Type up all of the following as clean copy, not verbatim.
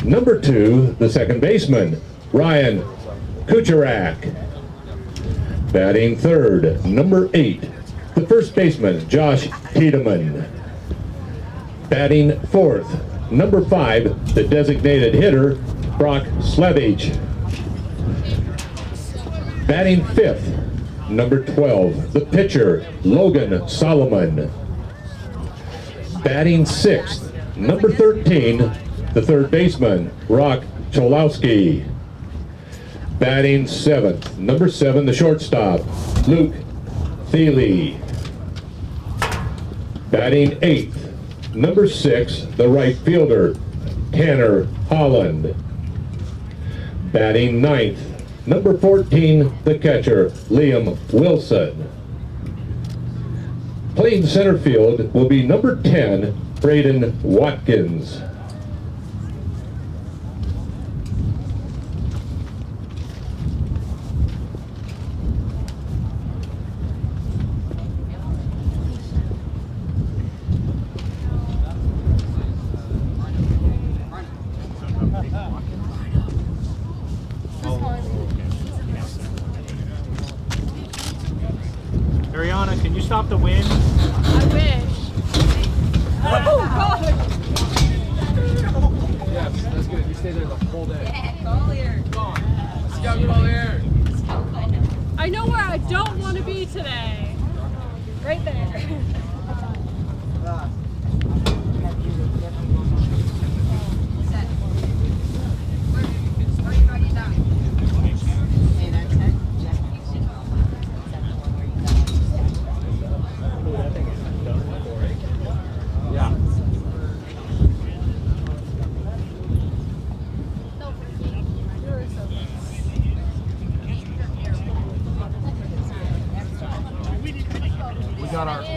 number 2, the second baseman, Ryan Kucharak. Batting third, number 8, the first baseman, Josh Tiedemann. Batting fourth, number 5, the designated hitter, Brock Slevich. Batting fifth, number 12, the pitcher, Logan Solomon. Batting sixth, number 13, the third baseman, Rock Cholowski. Batting seventh, number 7, the shortstop, Luke Thiele. Batting eighth, number 6, the right fielder, Tanner Holland. Batting ninth, number 14, the catcher, Liam Wilson. Playing center field will be number 10, Braden Watkins. Ariana, can you stop the wind? I wish. Oh, God. Yes, that's good. You stay there the whole day. Yeah, go here. Come on. Let's go get all there. I know where I don't want to be today. Right there.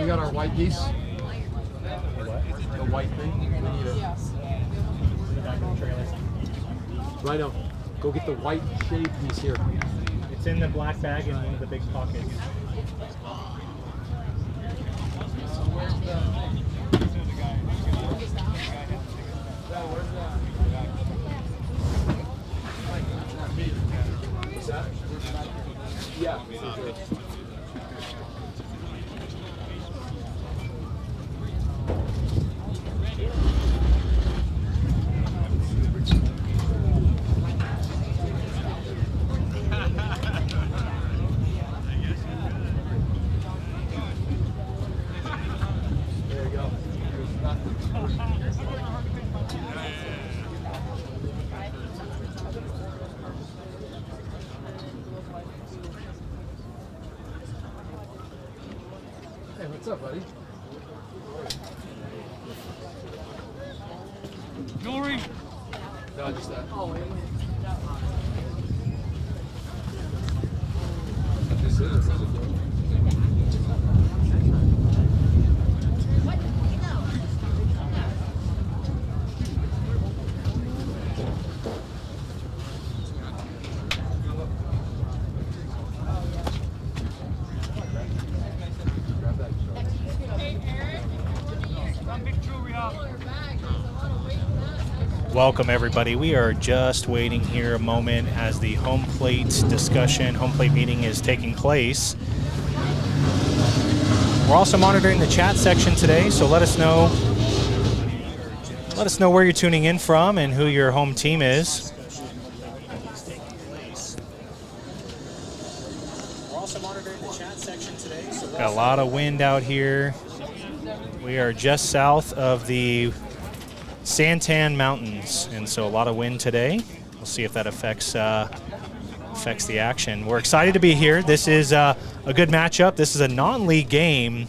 We got our white geese. The white thing. We need it. Rhino, go get the white shade piece here. It's in the black bag in one of the big pockets. What's that? Yeah. Hey, what's up, buddy? Jewelry. No, just that. Oh, wait. This is. Welcome everybody. We are just waiting here a moment as the home plate discussion, home plate meeting is taking place. We're also monitoring the chat section today, so let us know where you're tuning in from and who your home team is. We're also monitoring the chat section today, so got a lot of wind out here. We are just south of the Santan Mountains, and so a lot of wind today. We'll see if that affects the action. We're excited to be here. This is a good matchup. This is a non-league game,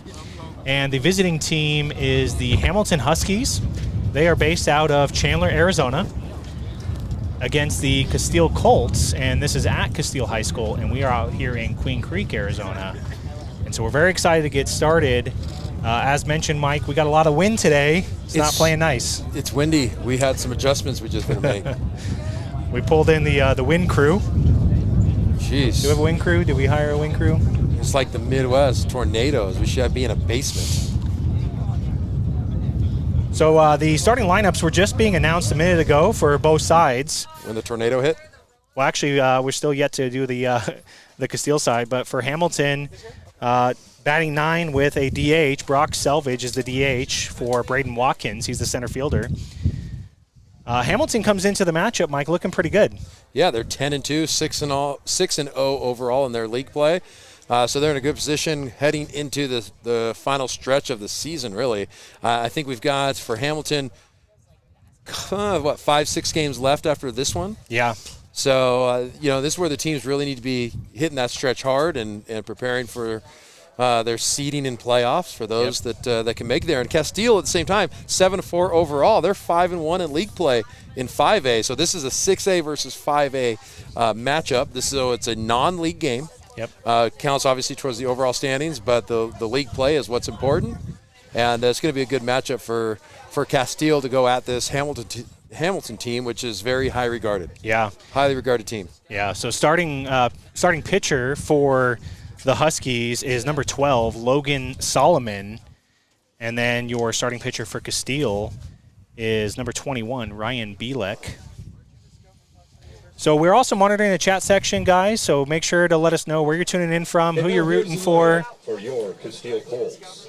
and the visiting team is the Hamilton Huskies. They are based out of Chandler, Arizona, against the Casteel Colts, and this is at Casteel High School, and we are out here in Queen Creek, Arizona. And so we're very excited to get started. As mentioned, Mike, we got a lot of wind today. It's not playing nice. It's windy. We had some adjustments we just had to make. We pulled in the wind crew. Jeez. Do we have a wind crew? Did we hire a wind crew? It's like the Midwest tornadoes. We should be in a basement. So the starting lineups were just being announced a minute ago for both sides. When the tornado hit? Well, actually, we're still yet to do the Casteel side, but for Hamilton, batting 9 with a DH, Brock Selvage is the DH for Braden Watkins. He's the center fielder. Hamilton comes into the matchup, Mike, looking pretty good. Yeah, they're 10-2, 6-0 overall in their league play. So they're in a good position heading into the final stretch of the season, really. I think we've got, for Hamilton, 5-6 games left after this one? Yeah. So, this is where the teams really need to be hitting that stretch hard and preparing for their seeding in playoffs for those that can make it there. And Casteel, at the same time, 7-4 overall. They're 5-1 in league play in 5A. So this is a 6A versus 5A matchup. So it's a non-league game. Yep. Counts obviously towards the overall standings, but the league play is what's important. And it's going to be a good matchup for Casteel to go at this Hamilton team, which is very high regarded. Yeah. Highly regarded team. Yeah, so starting pitcher for the Huskies is number 12, Logan Solomon. And then your starting pitcher for Casteel is number 21, Ryan Bielek. So we're also monitoring the chat section, guys, so make sure to let us know where you're tuning in from, who you're rooting for. For your Casteel Colts.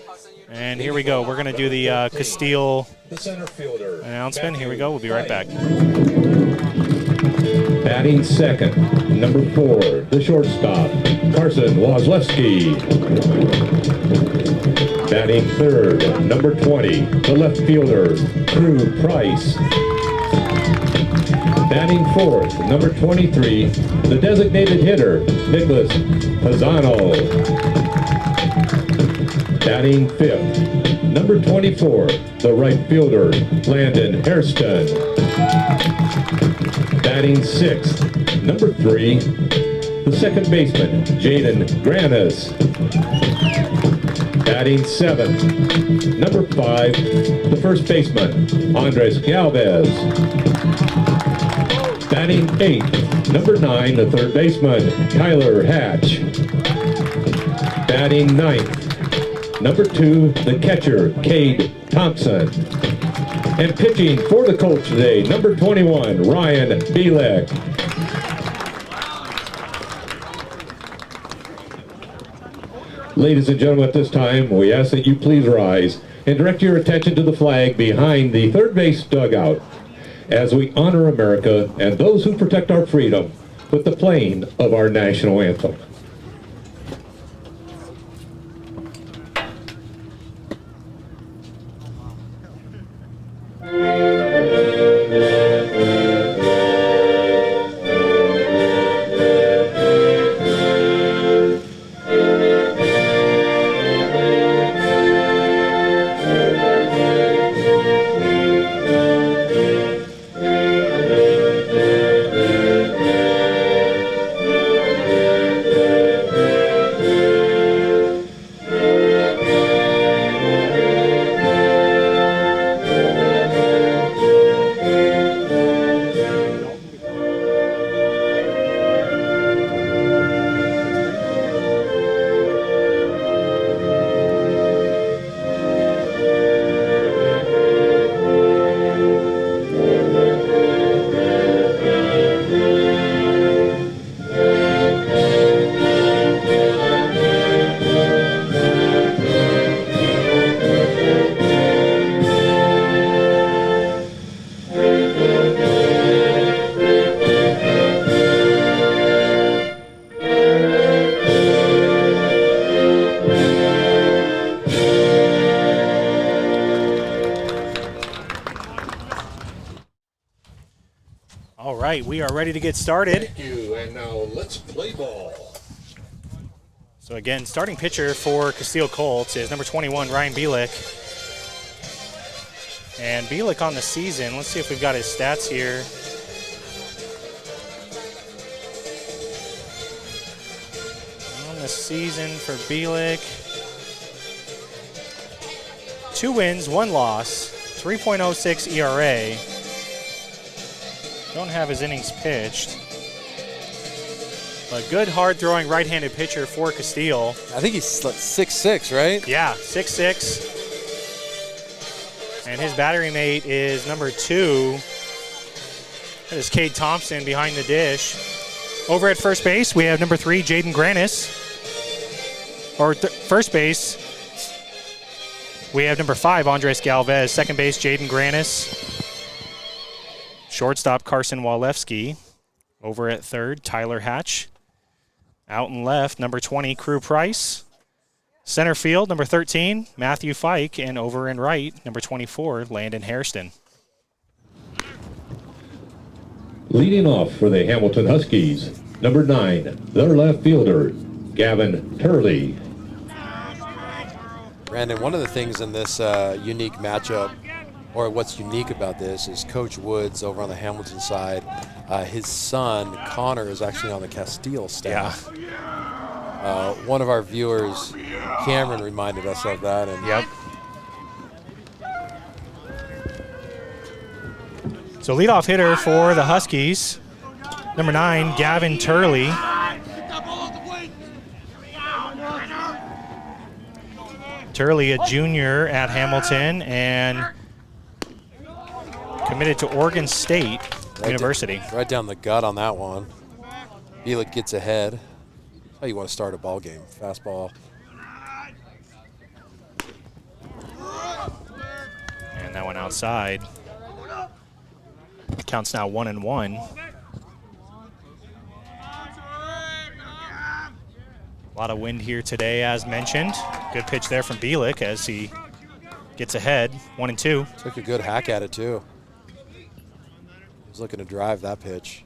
And here we go. We're going to do the Casteel The center fielder. announcement. Here we go. We'll be right back. Batting second, number 4, the shortstop, Carson Wozlewski. Batting third, number 20, the left fielder, Crew Price. Batting fourth, number 23, the designated hitter, Nicholas Pizzano. Batting fifth, number 24, the right fielder, Landon Hairston. Batting sixth, number 3, the second baseman, Jaden Granis. Batting seventh, number 5, the first baseman, Andres Galvez. Batting eighth, number 9, the third baseman, Kyler Hatch. Batting ninth, number 2, the catcher, Cade Thompson. And pitching for the Colts today, number 21, Ryan Bielek. Ladies and gentlemen, at this time, we ask that you please rise and direct your attention to the flag behind the third base dugout as we honor America and those who protect our freedom with the playing of our national anthem. We are ready to get started. Thank you, and now let's play ball. So again, starting pitcher for Casteel Colts is number 21, Ryan Bielek. And Bielek on the season, let's see if we've got his stats here. On the season for Bielek, 2 wins, 1 loss, 3.06 ERA. Don't have his innings pitched. But good, hard-throwing right-handed pitcher for Casteel. I think he's like 6'6", right? Yeah, 6'6". And his battery mate is number 2. That is Cade Thompson behind the dish. Over at first base, we have number 3, Jaden Granis. Or first base, we have number 5, Andres Galvez. Second base, Jaden Granis. Shortstop, Carson Walewski. Over at third, Tyler Hatch. Out and left, number 20, Crew Price. Center field, number 13, Matthew Fike. And over and right, number 24, Landon Hairston. Leading off for the Hamilton Huskies, number 9, their left fielder, Gavin Turley. Brandon, one of the things in this unique matchup, or what's unique about this, is Coach Woods over on the Hamilton side. His son, Connor, is actually on the Casteel staff. Yeah. One of our viewers, Cameron, reminded us of that. And yep. So leadoff hitter for the Huskies, number 9, Gavin Turley. Turley, a junior at Hamilton and committed to Oregon State University. Right down the gut on that one. Bielik gets ahead. That's how you want to start a ball game. Fastball. And that one outside. Counts now 1-1. A lot of wind here today, as mentioned. Good pitch there from Bielik as he gets ahead, 1-2. Took a good hack at it, too. He was looking to drive that pitch.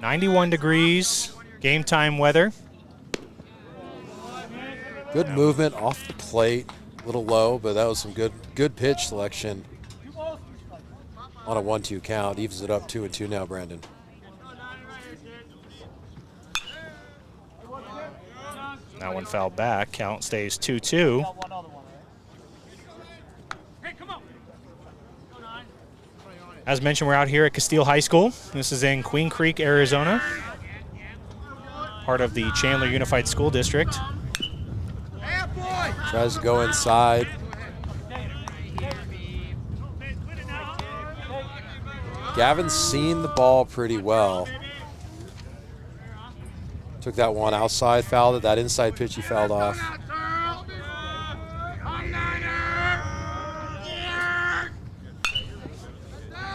91 degrees, game time weather. Good movement off the plate, a little low, but that was some good pitch selection on a 1-2 count. Evens it up 2-2 now, Brandon. That one fouled back. Count stays 2-2. As mentioned, we're out here at Casteel High School. This is in Queen Creek, Arizona, part of the Chandler Unified School District. Tries to go inside. Gavin's seen the ball pretty well. Took that one outside, fouled it. That inside pitch he fouled off.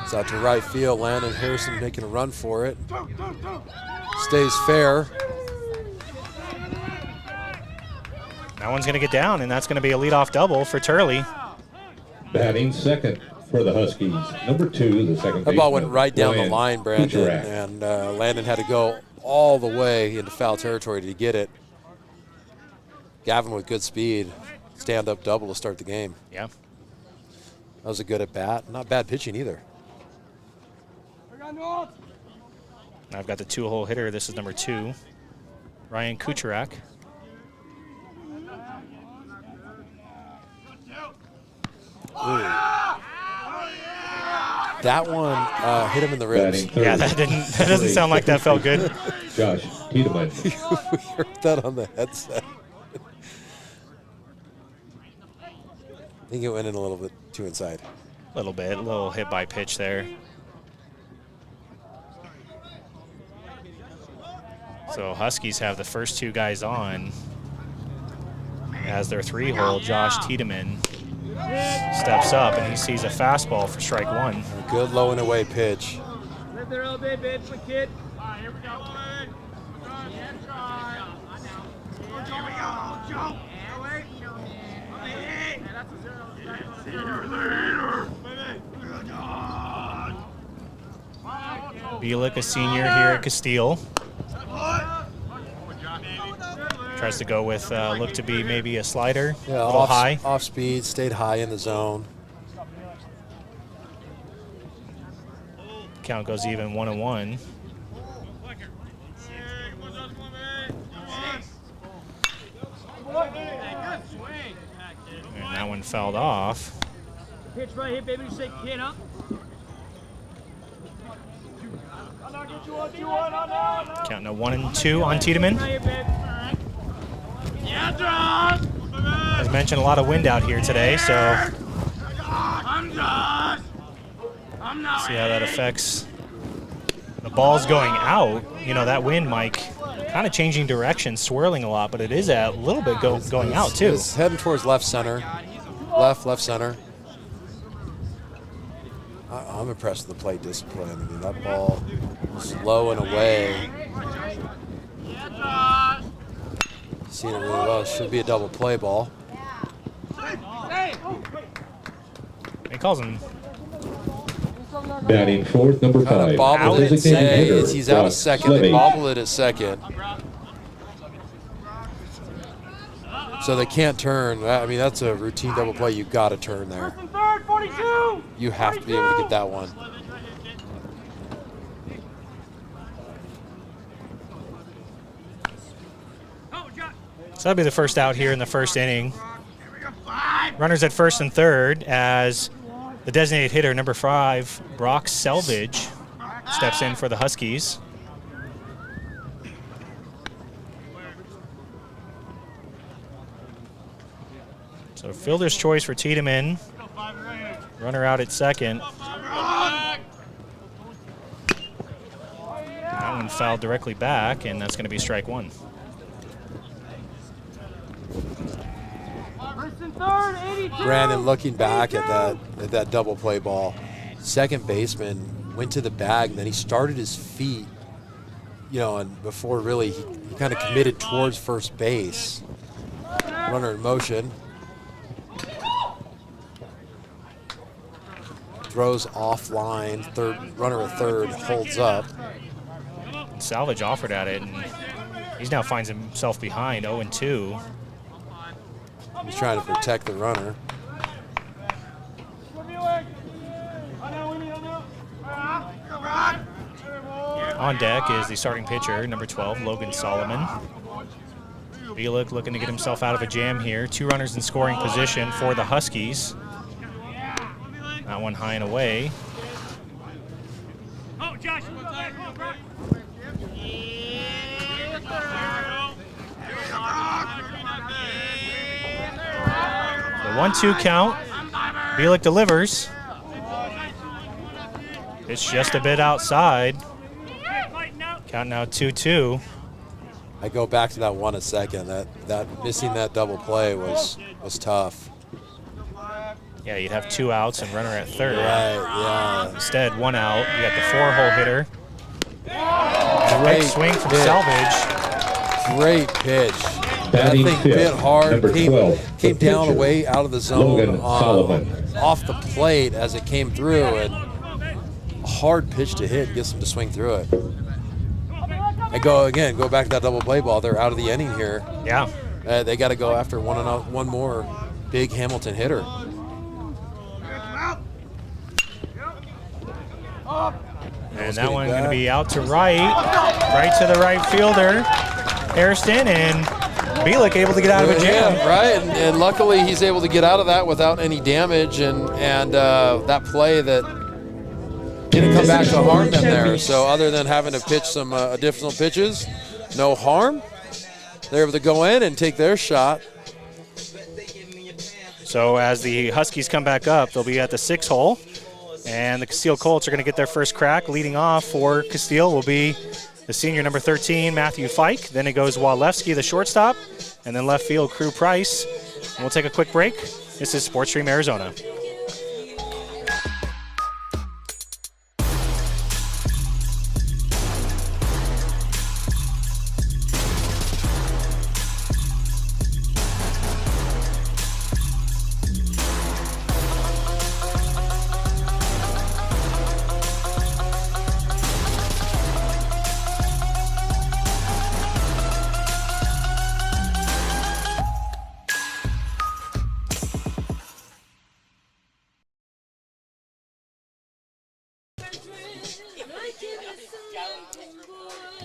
It's out to right field. Landon Harrison making a run for it. Stays fair. That one's going to get down, and that's going to be a leadoff double for Turley. Batting second for the Huskies, number 2, the second baseman. That ball went right down the line, Brandon, Kucherak. and Landon had to go all the way into foul territory to get it. Gavin with good speed. Stand-up double to start the game. Yeah. That was a good at-bat. Not bad pitching either. I've got the 2-hole hitter. This is number 2, Ryan Kucherak. Ooh. That one hit him in the ribs. Yeah, that doesn't sound like that felt good. Josh Tiedemann. We heard that on the headset. I think it went in a little bit too inside. A little bit, a little hit by pitch there. So Huskies have the first 2 guys on as their 3-hole. Josh Tiedemann steps up and he sees a fastball for strike 1. A good low and away pitch. Live there all day, babe, my kid. Here we go. Bielik, a senior here at Casteel. Tries to go with, look to be maybe a slider, Yeah, a little high. Off speed, stayed high in the zone. Count goes even, 1-1. And that one fouled off. Pitch right here, baby. Shake kid up. Count now 1-2 on Tiedemann. Right here, babe. As As mentioned, a lot of wind out here today, so see how that affects. The ball's going out. You know, that wind, Mike, kind of changing direction, swirling a lot, but it is a little bit going out too. It's heading towards left center. Left center. I'm impressed with the plate discipline. I mean, that ball is low and away. Seen it really well. It should be a double play ball. He calls him. Batting fourth, number Kind of 5. bobbled it. Designated hitter, He's out of Ross second. They Levy. bobbled it at second. So they can't turn. I mean, that's a routine double play. You got to turn there. Third, 42. You have to be able to get that one. So that'll be the first out here in the first inning. Runners at first and third as the designated hitter, number 5, Brock Selvage, steps in for the Huskies. So fielder's choice for Tiedemann. Runner out at second. That one fouled directly back, and that's going to be strike one. Brandon, looking back at that double play ball, second baseman went to the bag, and then he started his feet, you know, and before really he kind of committed towards first base. Runner in motion. Throws offline, runner at third, holds up. Salvage offered at it, and he now finds himself behind 0-2. He's trying to protect the runner. On deck is the starting pitcher, number 12, Logan Solomon. Bielik looking to get himself out of a jam here. 2 runners in scoring position for the Huskies. That one high and away. Oh, Josh. The 1-2 count. Bielik delivers. It's just a bit outside. Count now 2-2. I go back to that one a second. That missing that double play was tough. Yeah, you'd have 2 outs and runner at third. Right, yeah. Instead, 1 out. You got the 4-hole hitter. Great swing from pitch. Salvage. Great pitch. That Batting thing fifth, bit hard, number 12, came the down pitcher, away out of the zone, Logan Solomon. off the plate as it came through, and a hard pitch to hit gets them to swing through it. And go back to that double play ball. They're out of the inning here. Yeah. They got to go after one more big Hamilton hitter. And that one going to be out to right to the right fielder, Hairston, and Bielik able to get out of a jam. Yeah, right, and luckily he's able to get out of that without any damage, and that play that didn't come back to harm them there. So other than having to pitch some additional pitches, no harm. They're able to go in and take their shot. So as the Huskies come back up, they'll be at the 6 hole. And the Casteel Colts are going to get their first crack. Leading off for Casteel will be the senior number 13, Matthew Fike. Then it goes Walewski, the shortstop, and then left field, Crew Price. And we'll take a quick break. This is SportsStream Arizona.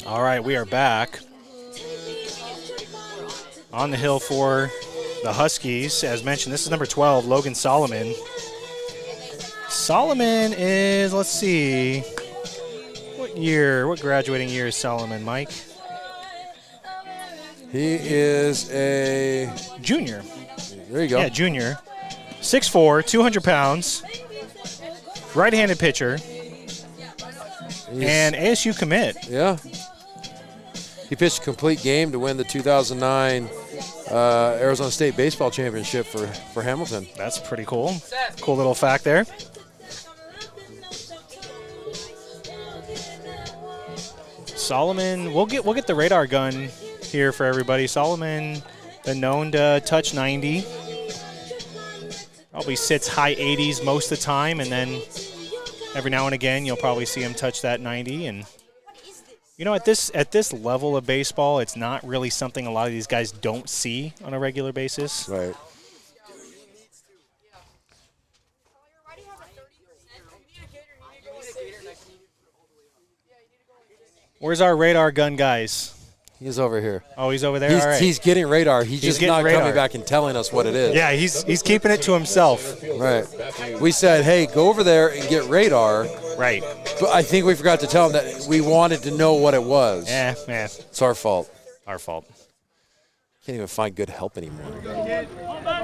All right, we are back on the hill for the Huskies. As mentioned, this is number 12, Logan Solomon. Solomon is, let's see, what graduating year is Solomon, Mike? He is a Junior. There you go. Yeah, junior. 6'4", 200 pounds. Right-handed pitcher. And ASU commit. Yeah. He pitched a complete game to win the 2009 Arizona State Baseball Championship for Hamilton. That's pretty cool. Cool little fact there. Solomon, we'll get the radar gun here for everybody. Solomon, been known to touch 90. Probably sits high 80s most of the time, and then every now and again you'll probably see him touch that 90. And you know, at this level of baseball, it's not really something a lot of these guys don't see on a regular basis. Right. Where's our radar gun, guys? He's over here. Oh, he's over there? All right. He's getting radar. He's just not radar. coming back and telling us what it is. Yeah, he's keeping it to himself. Right. We said, hey, go over there and get radar. Right. But I think we forgot to tell him that we wanted to know what it was. Yeah. It's our fault. Our fault. Can't even find good help anymore.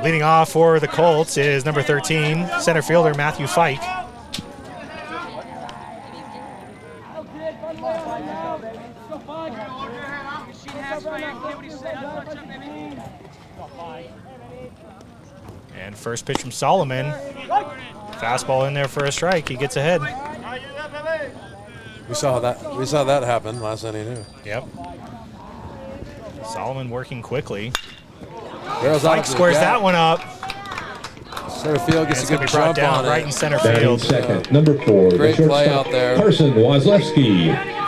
Leading off for the Colts is number 13, center fielder Matthew Fike. And first pitch from Solomon. Fastball in there for a strike. He gets ahead. We saw that happen last inning too. Yep. Solomon working quickly. Fike squares that one up. Center field gets a good jump down on right it. in center Batting field. second, number 4, Great the play shortstop, out there. Carson Wozlewski.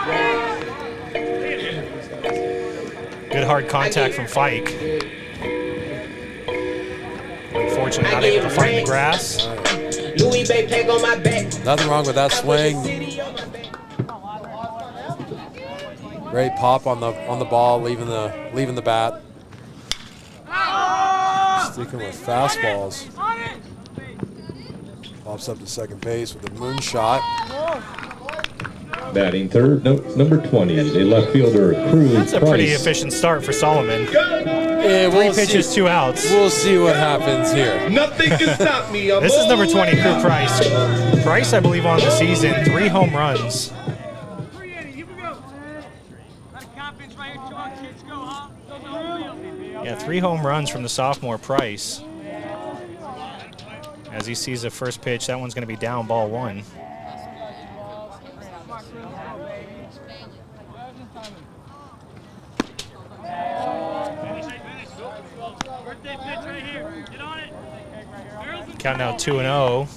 Good hard contact from Fike. Unfortunately, not able to find the grass. Nothing wrong with that swing. Great pop on the ball, leaving the bat. Sticking with fastballs. Pops up to second base with a moonshot. Batting third, number 20, the left fielder, Cruz That's a Price. pretty efficient start for Solomon. Yeah, 3 pitches, 2 outs. We'll see what happens here. Nothing can stop me. This is number 20, Crew Price. Price, I believe, on the season, 3 home runs. Yeah, 3 home runs from the sophomore Price. As he sees the first pitch, that one's going to be down, ball 1. Count now 2-0.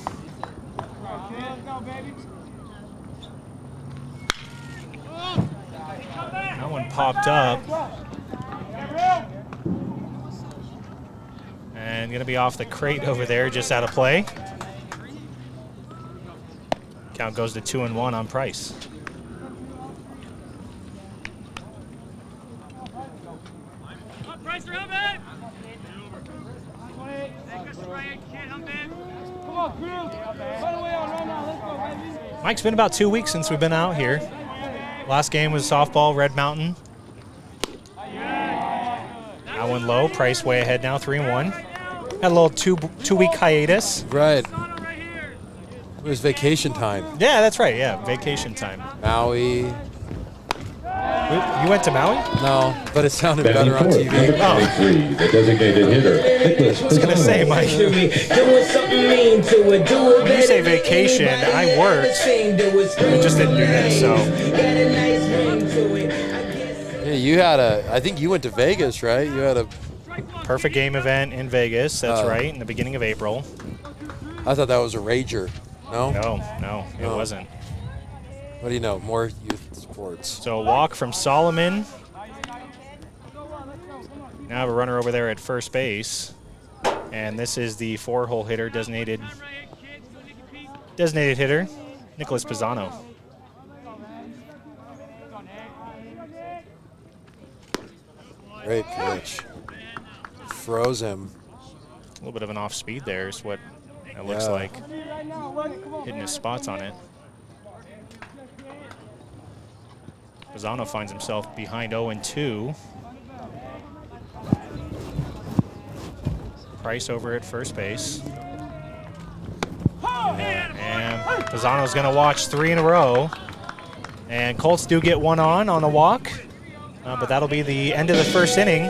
That one popped up. And going to be off the crate over there, just out of play. Count goes to 2-1 on Price. Mike's been about 2 weeks since we've been out here. Last game was softball, Red Mountain. That one low, Price way ahead now, 3-1. Had a little two-week hiatus. Right. It was vacation time. Yeah, that's right, yeah, vacation time. Maui. You went to Maui? No, but it sounded Batting better on fourth, TV. number 23, the designated hitter, Nicholas I was going to say, Mike, when you say vacation, I worked. I just didn't do that, so. Yeah, you had I think you went to Vegas, right? You had a. Perfect game event in Vegas, that's right, in the beginning of April. I thought that was a rager. No? No, it wasn't. What do you know? More youth sports. So a walk from Solomon. Now have a runner over there at first base. And this is the 4-hole hitter, designated hitter, Nicholas Pisano. Great pitch. Froze him. A little bit of an off speed there is what it looks like. Hitting his spots on it. Pisano finds himself behind 0-2. Price over at first base. And Pisano's going to watch 3 in a row. And Colts do get one on a walk, but that'll be the end of the first inning.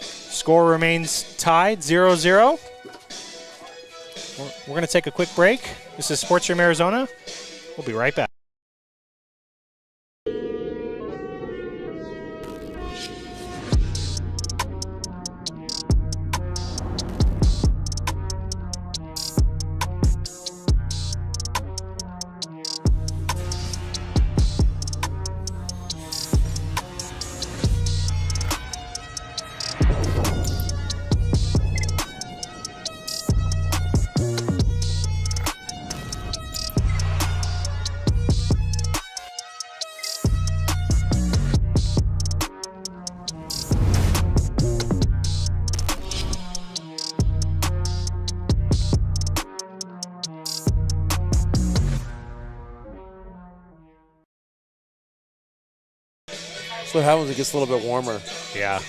Score remains tied, 0-0. We're going to take a quick break. This is Sportsroom Arizona. We'll be right back. What happens when it gets a little bit warmer. Yeah.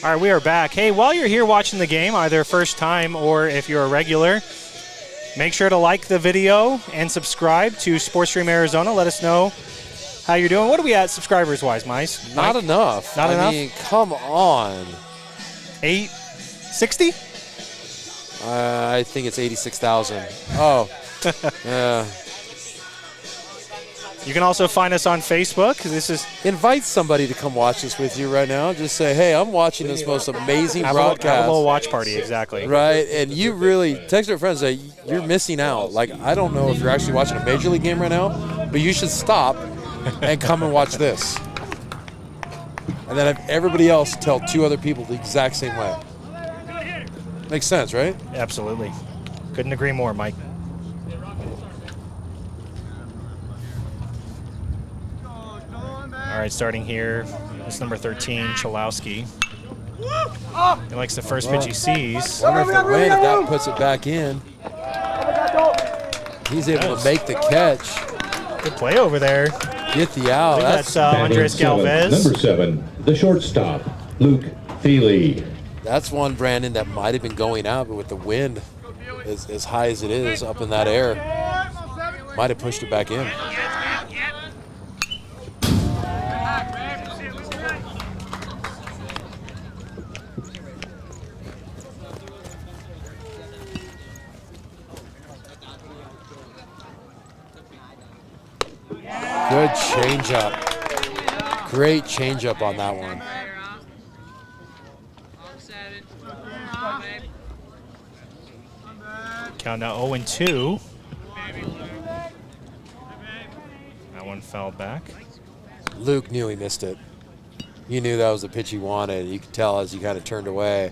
All right, we are back. Hey, while you're here watching the game, either first time or if you're a regular, make sure to like the video and subscribe to Sportsstream Arizona. Let us know how you're doing. What are we at subscribers-wise, Mice? Not enough. Not enough? I mean, come on. 860? I think it's 86,000. Oh, yeah. You can also find us on Facebook. This is Invite somebody to come watch this with you right now. Just say, hey, I'm watching this most amazing broadcast. Have a little watch party, exactly. Right, and you really text your friends and say, you're missing out. Like, I don't know if you're actually watching a Major League game right now, but you should stop and come and watch this. And then have everybody else tell 2 other people the exact same way. Makes sense, right? Absolutely. Couldn't agree more, Mike. All right, starting here, it's number 13, Chalowski. He likes the first pitch he sees. Wonder if the wind, if that puts it back in. He's able to make the catch. Good play over there. Get the out. That's Andres Galvez. Number 7, the shortstop, Luke Thiele. That's one, Brandon, that might have been going out, but with the wind as high as it is up in that air, might have pushed it back in. Good changeup. Great changeup on that one. Count now 0-2. That one fell back. Luke knew he missed it. He knew that was the pitch he wanted. You could tell as he kind of turned away.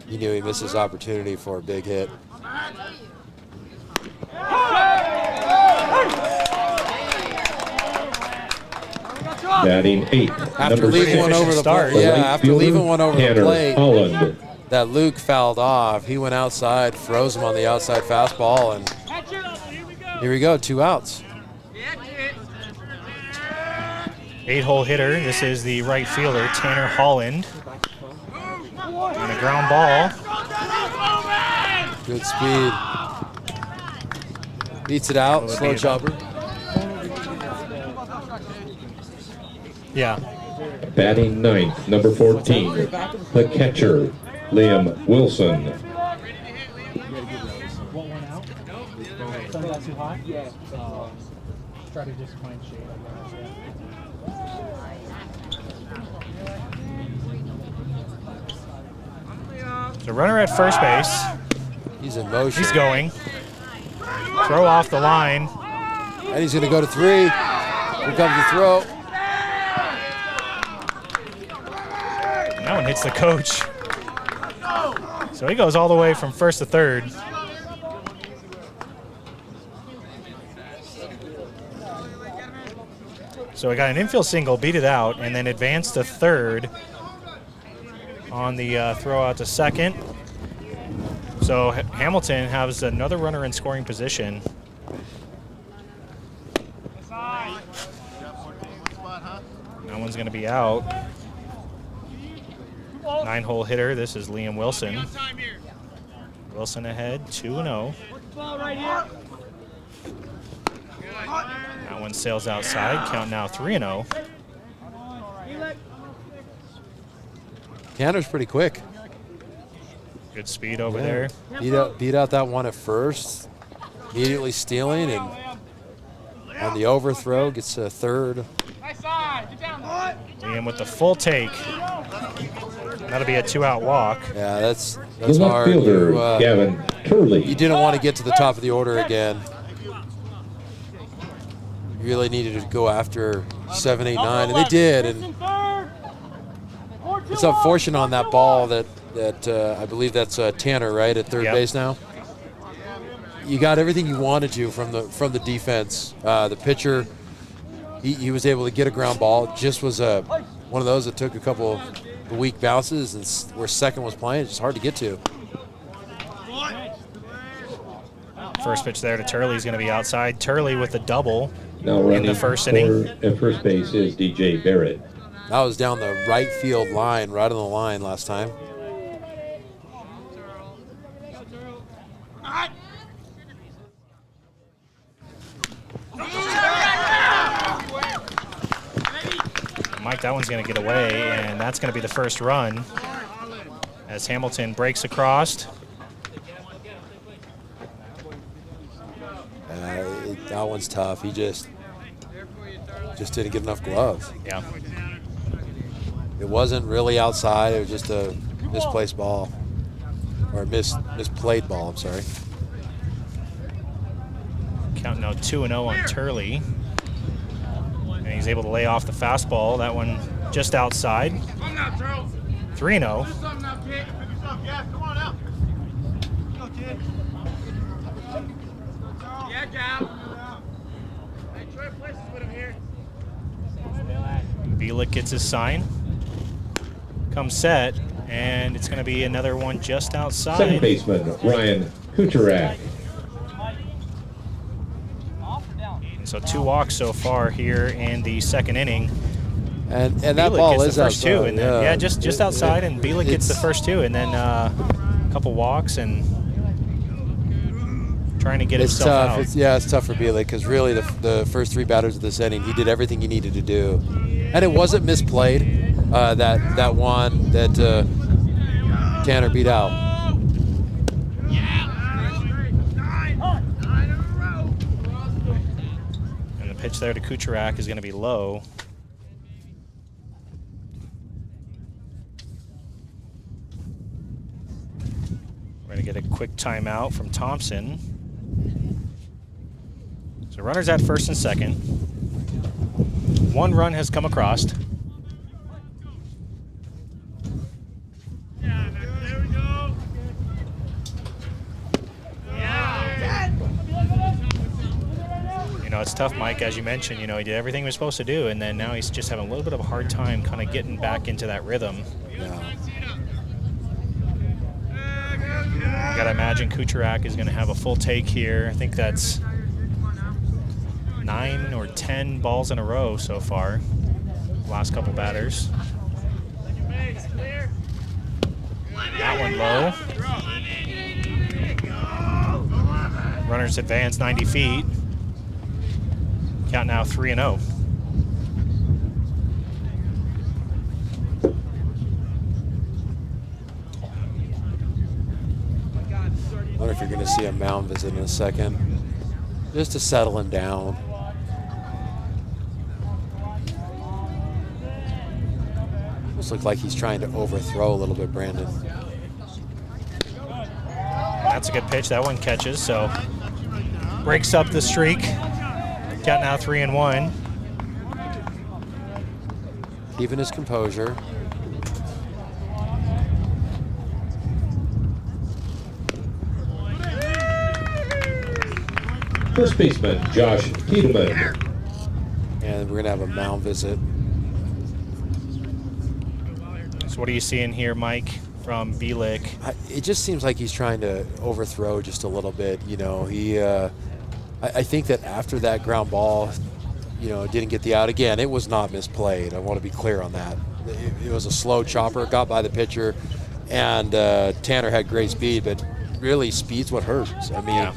He knew he missed his opportunity for a big hit. Batting 8, After leaving one over the plate, after leaving one over the plate, Holland. that Luke fouled off. He went outside, froze him on the outside fastball, and here we go, 2 outs. 8-hole hitter. This is the right fielder, Tanner Holland. And a ground ball. Good speed. Beats it out, slow chopper. Yeah. Batting 9th, number 14, the catcher, Liam Wilson. The runner at first base. He's in motion. He's going. Throw off the line. And he's going to go to 3. Here comes the throw. And that one hits the coach. So he goes all the way from first to third. So we got an infield single, beat it out, and then advanced to third on the throw out to second. So Hamilton has another runner in scoring position. That one's going to be out. 9-hole hitter. This is Liam Wilson. Wilson ahead, 2-0. Ball right here. That one sails outside. Count now 3-0. Tanner's pretty quick. Good speed over there. Beat out that one at first. Immediately stealing, and on the overthrow gets a third. Liam with the full take. That'll be a 2-out walk. Yeah, that's The left hard. fielder, Gavin Turley. You didn't want to get to the top of the order again. You really needed to go after 7, 8, 9, and they did. And it's unfortunate on that ball that I believe that's Tanner, right, at third base now. You got everything you wanted to from the defense. The pitcher, he was able to get a ground ball. Just was one of those that took a couple of weak bounces, and where second was playing, it's just hard to get to. First pitch there to Turley is going to be outside. Turley with a double Now in running the first inning. at first base is DJ Barrett. That was down the right field line, right on the line last time. Mike, that one's going to get away, and that's going to be the first run as Hamilton breaks across. That one's tough. He just didn't get enough glove. Yeah. It wasn't really outside. It was just a misplaced ball, or misplayed ball. I'm sorry. Count now 2-0 on Turley. And he's able to lay off the fastball. That one just outside. 3-0. Bielik gets his sign. Comes set, and it's going to be another one just outside. Second baseman, Ryan Kucherak. So 2 walks so far here in the second inning. And that Bielik ball gets is the first outside. 2, and then, just outside, and Bielik gets the first 2, and then a couple walks and trying to get It's himself tough. out. It's tough for Bielik because really the first 3 batters of this inning, he did everything he needed to do, and it wasn't misplayed. That one that Tanner beat out. And the pitch there to Kucherak is going to be low. We're going to get a quick timeout from Thompson. So runners at first and second. 1 run has come across. It's tough, Mike, as you mentioned. He did everything he was supposed to do, and then now he's just having a little bit of a hard time kind of getting back into that rhythm. Yeah. You got to imagine Kucherak is going to have a full take here. I think that's 9 or 10 balls in a row so far, last couple batters. That one low. Runners advance 90 feet. Count now 3-0. I wonder if you're going to see a mound visit in a second, just to settle him down. Almost look like he's trying to overthrow a little bit, Brandon. That's a good pitch. That one catches, so breaks up the streak. Count now 3-1. Keeping his composure. First baseman, Josh Tiedemann. And we're going to have a mound visit. So what are you seeing here, Mike, from Bielik? It just seems like he's trying to overthrow just a little bit. I think that after that ground ball, didn't get the out. Again, it was not misplayed. I want to be clear on that. it was a slow chopper, got by the pitcher, and Tanner had great speed, but really speed's what hurts. I mean,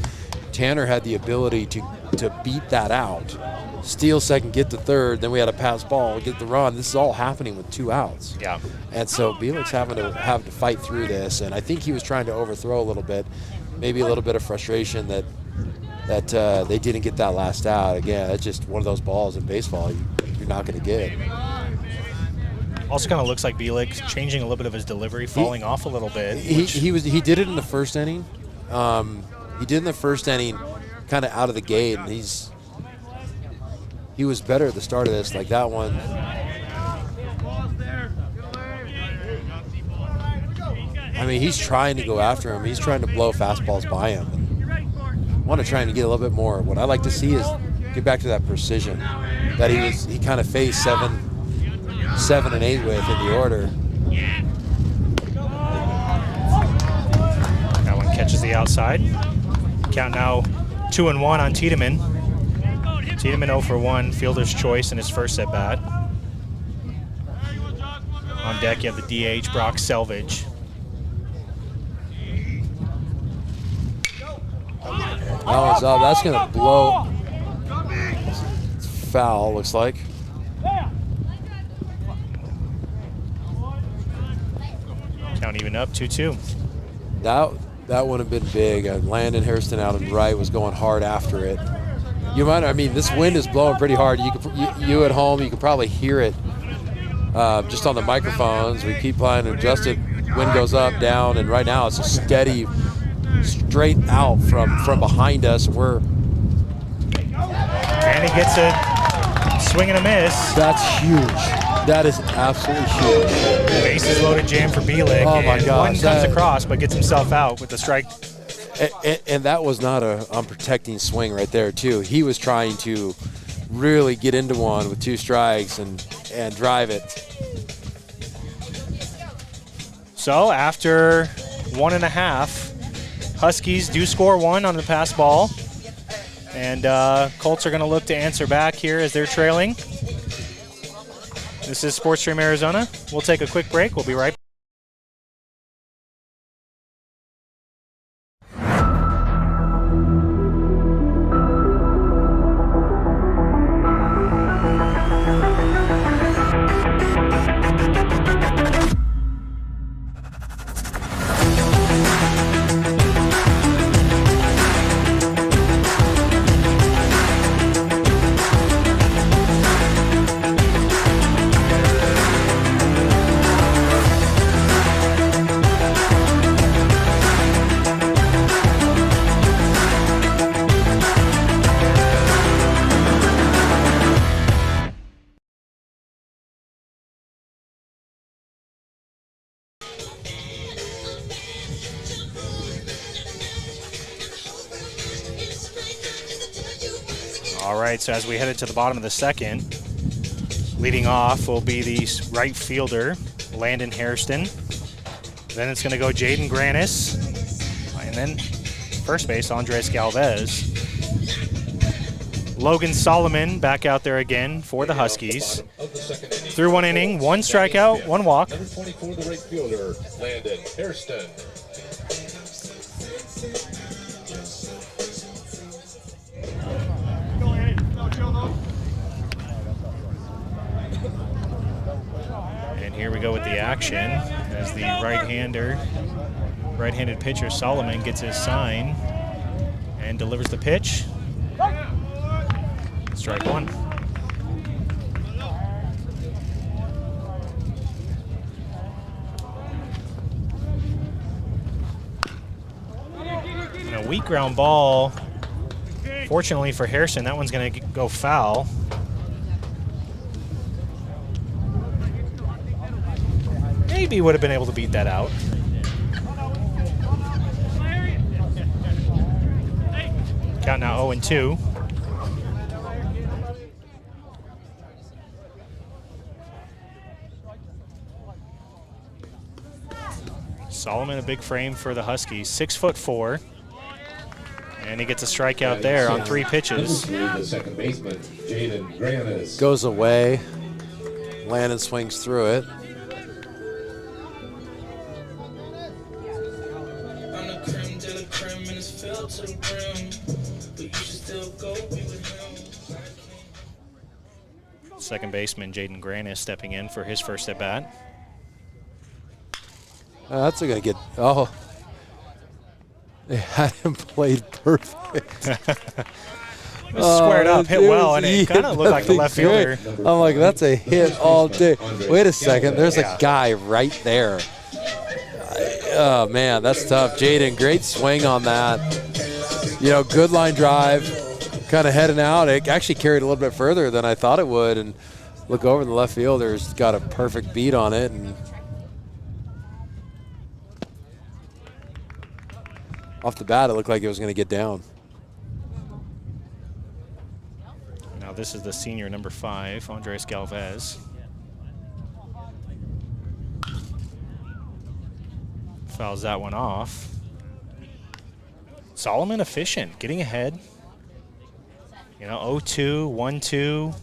Tanner had the ability to beat that out, steal second, get to third, then we had a pass ball, get the run. This is all happening with 2 outs. Yeah. And so Bielik's having to fight through this, and I think he was trying to overthrow a little bit, maybe a little bit of frustration that they didn't get that last out. Again, it's just one of those balls in baseball you're not going to get. Also kind of looks like Bielik changing a little bit of his delivery, falling off a little bit. He did it in the first inning. He did in the first inning kind of out of the gate, and he was better at the start of this, like that one. I mean, he's trying to go after him. He's trying to blow fastballs by him. And I want to try and get a little bit more. What I like to see is get back to that precision that he kind of faced 7 and 8 with in the order. That one catches the outside. Count now 2-1 on Tiedemann. Tiedemann 0 for 1, fielder's choice in his first at bat. On deck, you have the DH, Brock Selvage. That one's up. That's going to blow. It's foul, looks like. Count even up, 2-2. That would have been big. Landon Hairston out and right was going hard after it. I mean, this wind is blowing pretty hard. You at home, you can probably hear it just on the microphones. We keep playing adjusted. Wind goes up, down, and right now it's a steady, straight out from behind us. And he gets a swing and a miss. That's huge. That is absolutely huge. Bases loaded jam for Bielik. Oh my gosh. One comes across but gets himself out with the strike. And that was not a unprotecting swing right there, too. He was trying to really get into one with 2 strikes and drive it. So after 1.5, Huskies do score 1 on the pass ball. And Colts are going to look to answer back here as they're trailing. This is SportsStream Arizona. We'll take a quick break. We'll be right back. All right, so as we headed to the bottom of the second, leading off will be the right fielder, Landon Hairston. Then it's going to go Jaden Granis. And then first base, Andres Galvez. Logan Solomon back out there again for the Huskies. Through 1 inning, 1 strikeout, 1 walk. Number 24, the right fielder, Landon Hairston. And here we go with the action as the right-handed pitcher Solomon gets his sign and delivers the pitch. Strike 1. And a weak ground ball. Fortunately for Hairston, that one's going to go foul. Maybe would have been able to beat that out. Count now 0-2. Solomon, a big frame for the Huskies, 6'4", and he gets a strikeout there on 3 pitches. The second baseman, Jaden Granis. Goes away. Landon swings through it. Second baseman Jaden Grant is stepping in for his first at bat. That's going to get, oh. They had him played perfect. It was squared up, hit well, and it kind of looked like the left fielder. I'm like, that's a hit all day. Wait a second, there's a guy right there. Oh, man, that's tough. Jaden, great swing on that. You know, good line drive, kind of heading out. It actually carried a little bit further than I thought it would, and look over, the left fielder's got a perfect beat on it. And off the bat, it looked like it was going to get down. Now this is the senior number 5, Andres Galvez. Fouls that one off. Solomon efficient, getting ahead. You know, 0-2, 1-2,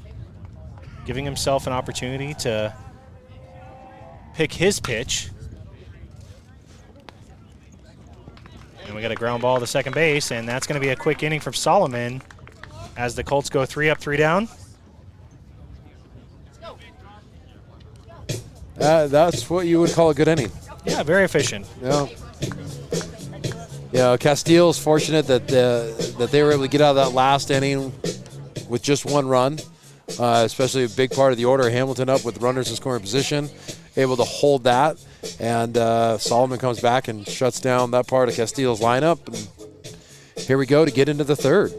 giving himself an opportunity to pick his pitch. And we got a ground ball to second base, and that's going to be a quick inning from Solomon as the Colts go 3 up, 3 down. That's what you would call a good inning. Yeah, very efficient. Yeah. Yeah, Casteel's fortunate that they were able to get out of that last inning with just 1 run, especially a big part of the order. Hamilton up with runners in scoring position, able to hold that, and Solomon comes back and shuts down that part of Casteel's lineup. And here we go to get into the third.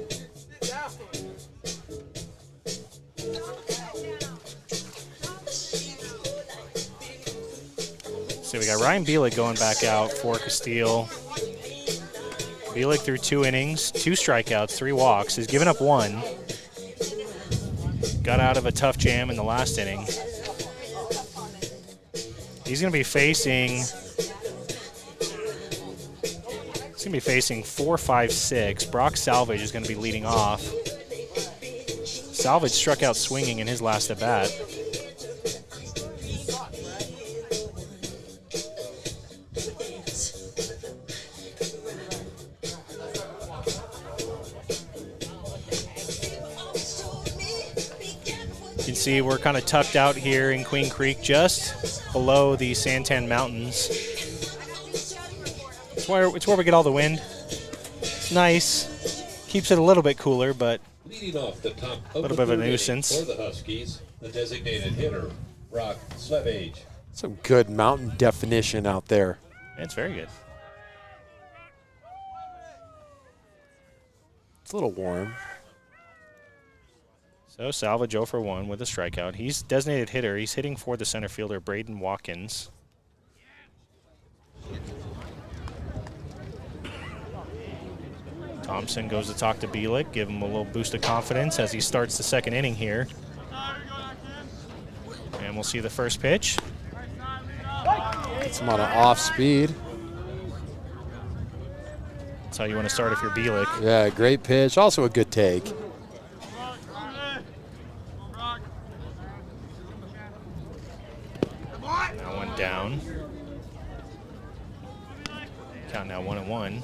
So we got Ryan Bielik going back out for Casteel. Bielik threw 2 innings, 2 strikeouts, 3 walks. He's given up 1. Got out of a tough jam in the last inning. He's going to be facing 4-5-6. Brock Salvage is going to be leading off. Salvage struck out swinging in his last at bat. You can see we're kind of tucked out here in Queen Creek, just below the Santan Mountains. It's where we get all the wind. It's nice. Keeps it a little bit cooler, but Leading off the top a little bit of a nuisance. for the Huskies, the designated hitter, Brock Salvage. Some good mountain definition out there. It's very good. It's a little warm. So Salvage 0 for 1 with a strikeout. He's designated hitter. He's hitting for the center fielder, Braden Watkins. Thompson goes to talk to Bielik, give him a little boost of confidence as he starts the second inning here. And we'll see the first pitch. It's him on an off speed. That's how you want to start if you're Bielik. Yeah, great pitch. Also a good take. Now 1 down. Count now 1-1.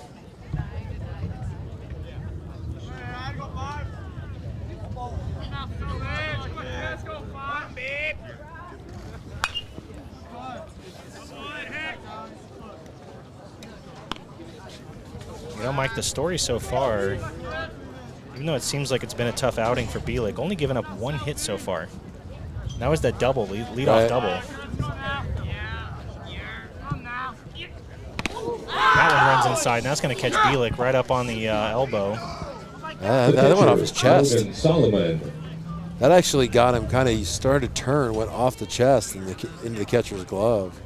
You know, Mike, the story so far, even though it seems like it's been a tough outing for Bielik, only given up 1 hit so far. That was that double, lead-off double. That one runs inside. Now it's going to catch Bielik right up on the elbow. That went off his chest. Solomon. That actually got him kind of, he started to turn, went off the chest and into the catcher's glove.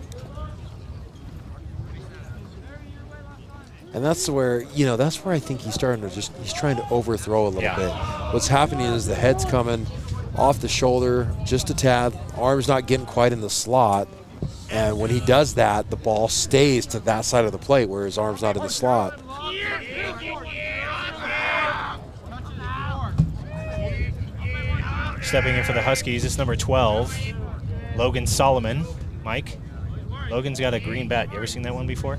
And that's where, you know, that's where I think he's starting to he's trying to overthrow a little bit. What's happening is the head's coming off the shoulder just a tad, arm's not getting quite in the slot. And when he does that, the ball stays to that side of the plate where his arm's not in the slot. Stepping in for the Huskies, it's number 12, Logan Solomon. Mike, Logan's got a green bat. You ever seen that one before?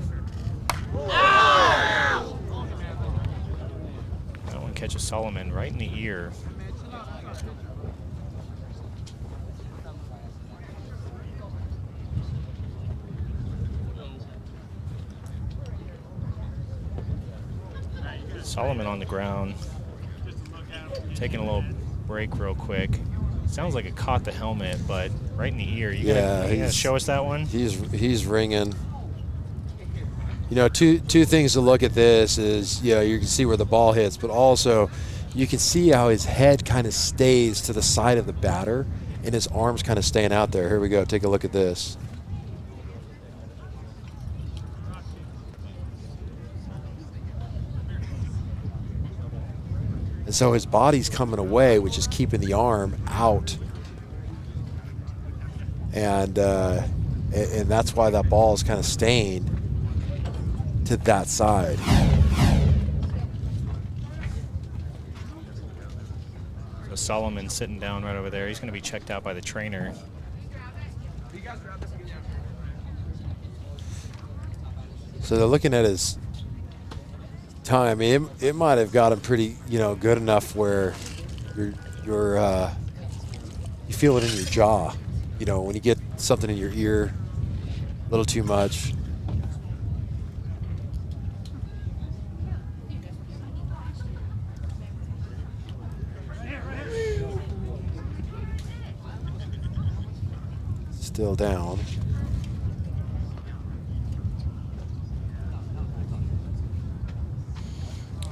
That one catches Solomon right in the ear. Solomon on the ground, taking a little break real quick. Sounds like it caught the helmet, but right in the ear. You gotta show us that one? He's ringing. You know, two things to look at this is, you can see where the ball hits, but also you can see how his head kind of stays to the side of the batter and his arms kind of staying out there. Here we go. Take a look at this. And so his body's coming away, which is keeping the arm out. And that's why that ball is kind of staying to that side. So Solomon's sitting down right over there. He's going to be checked out by the trainer. So they're looking at his time. I mean, it might have got him pretty, good enough where you feel it in your jaw. When you get something in your ear a little too much. Still down.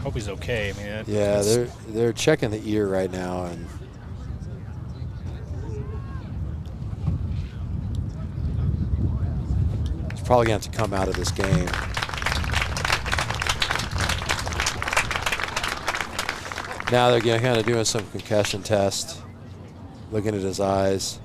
Hope he's okay. I mean, they're checking the ear right now, and he's probably going to have to come out of this game. Now they're kind of doing some concussion test, looking at his eyes.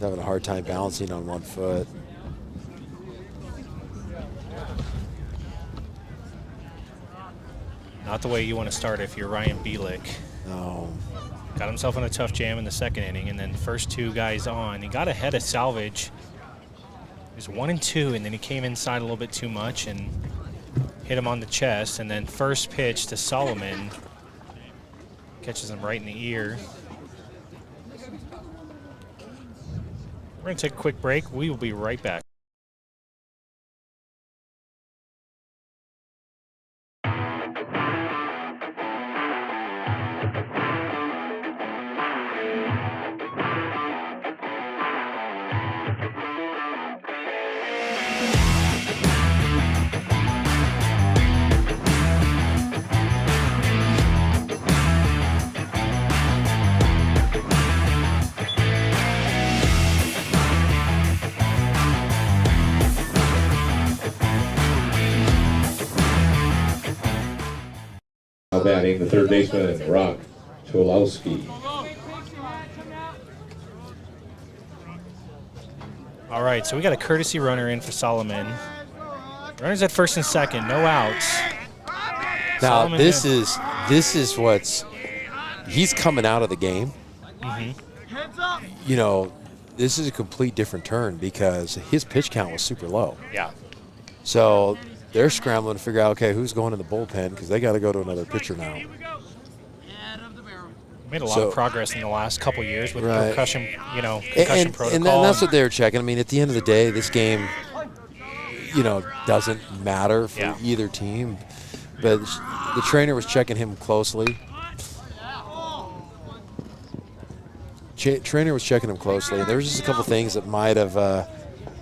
Having a hard time balancing on one foot. Not the way you want to start if you're Ryan Bielik. No. Got himself in a tough jam in the second inning, and then the first two guys on. He got ahead of Salvage. He was 1-2, and then he came inside a little bit too much and hit him on the chest. And then first pitch to Solomon catches him right in the ear. We're going to take a quick break. We will be right back. Batting the third baseman, Rock Cholowski. All right, so we got a courtesy runner in for Solomon. Runners at first and second, no outs. Now this is what's he's coming out of the game. Mm-hmm. This is a complete different turn because his pitch count was super low. Yeah. So they're scrambling to figure out, okay, who's going in the bullpen because they got to go to another pitcher now. Made a lot of progress in the last couple years with concussion, and protocol. And that's what they're checking. I mean, at the end of the day, this game, doesn't matter for either team. But the trainer was checking him closely. Trainer was checking him closely. There was just a couple things that might have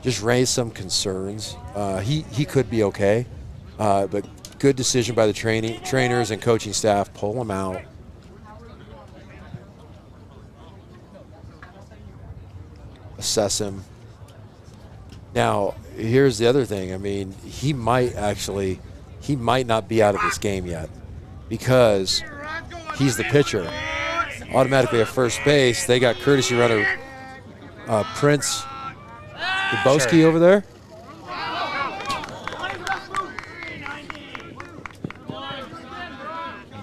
just raised some concerns. He could be okay, but good decision by the trainers and coaching staff. Pull him out. Assess him. Now, here's the other thing. I mean, he might not be out of this game yet because he's the pitcher. Automatically at first base, they got courtesy runner Prince Dubowski over there.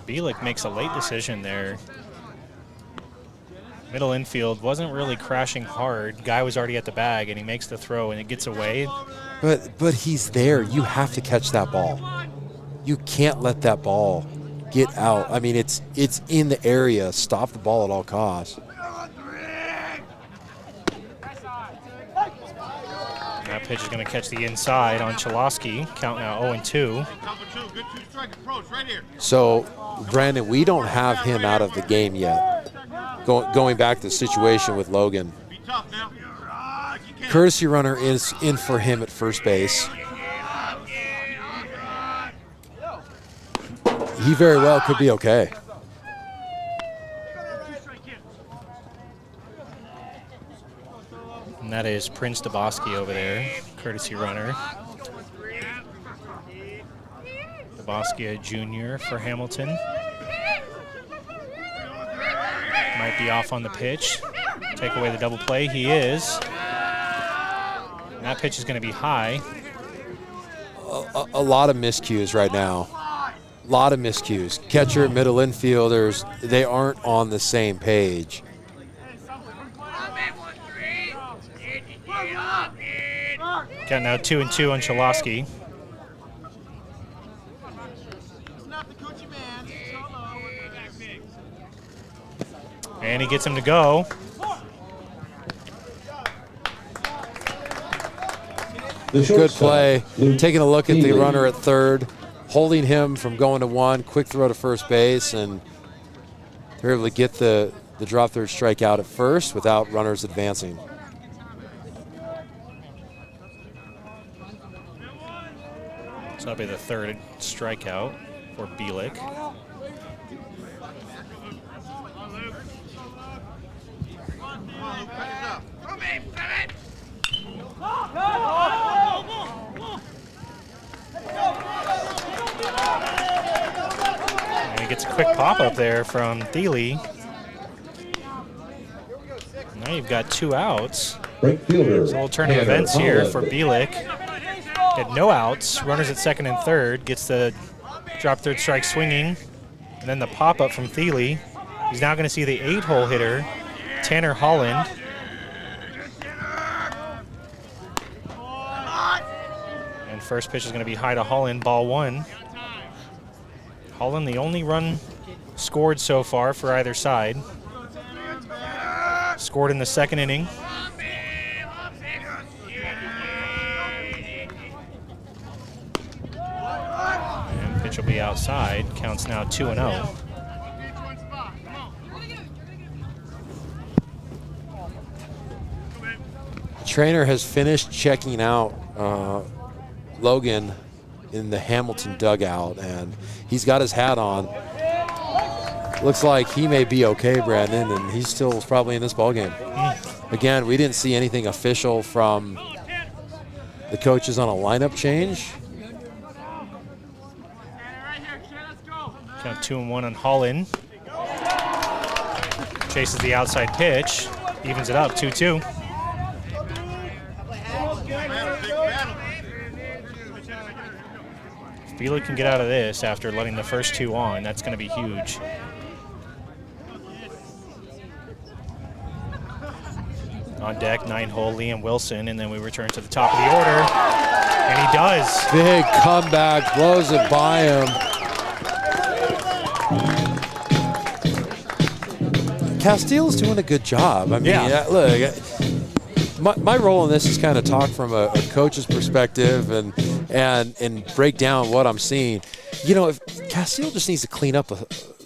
Bielik makes a late decision there. Middle infield wasn't really crashing hard. Guy was already at the bag, and he makes the throw, and it gets away. But he's there. You have to catch that ball. You can't let that ball get out. I mean, it's in the area. Stop the ball at all costs. That pitch is going to catch the inside on Chalosky. Count now 0-2. So, Brandon, we don't have him out of the game yet. Going back to the situation with Logan. Courtesy runner is in for him at first base. He very well could be okay. And that is Prince Dubowski over there, courtesy runner. Dubowski, a junior for Hamilton. Might be off on the pitch. Take away the double play. He is. And that pitch is going to be high. A lot of miscues right now. A lot of miscues. Catcher, middle infielders, they aren't on the same page. Got now 2-2 on Chalosky. And he gets him to go. Good play. Taking a look at the runner at third, holding him from going to one, quick throw to first base, and they're able to get the drop third strike out at first without runners advancing. So that'll be the third strikeout for Bielik. And he gets a quick pop up there from Thiele. Now you've got 2 outs. Right fielder. So we'll turn to events here for Bielik. Had no outs. Runners at second and third. Gets the drop third strike swinging. And then the pop up from Thiele. He's now going to see the 8-hole hitter, Tanner Holland. And first pitch is going to be high to Holland, ball 1. Holland, the only run scored so far for either side. Scored in the second inning. And pitch will be outside. Counts now 2-0. Trainer has finished checking out Logan in the Hamilton dugout, and he's got his hat on. Looks like he may be okay, Brandon, and he's still probably in this ballgame. Again, we didn't see anything official from the coaches on a lineup change. Count 2-1 on Holland. Chases the outside pitch, evens it up, 2-2. If Bielik can get out of this after letting the first 2 on, that's going to be huge. On deck, 9-hole Liam Wilson, and then we return to the top of the order, and he does. Big comeback, blows it by him. Casteel's doing a good job. I mean, look, my role in this is kind of talk from a coach's perspective and break down what I'm seeing. You know, if Casteel just needs to clean up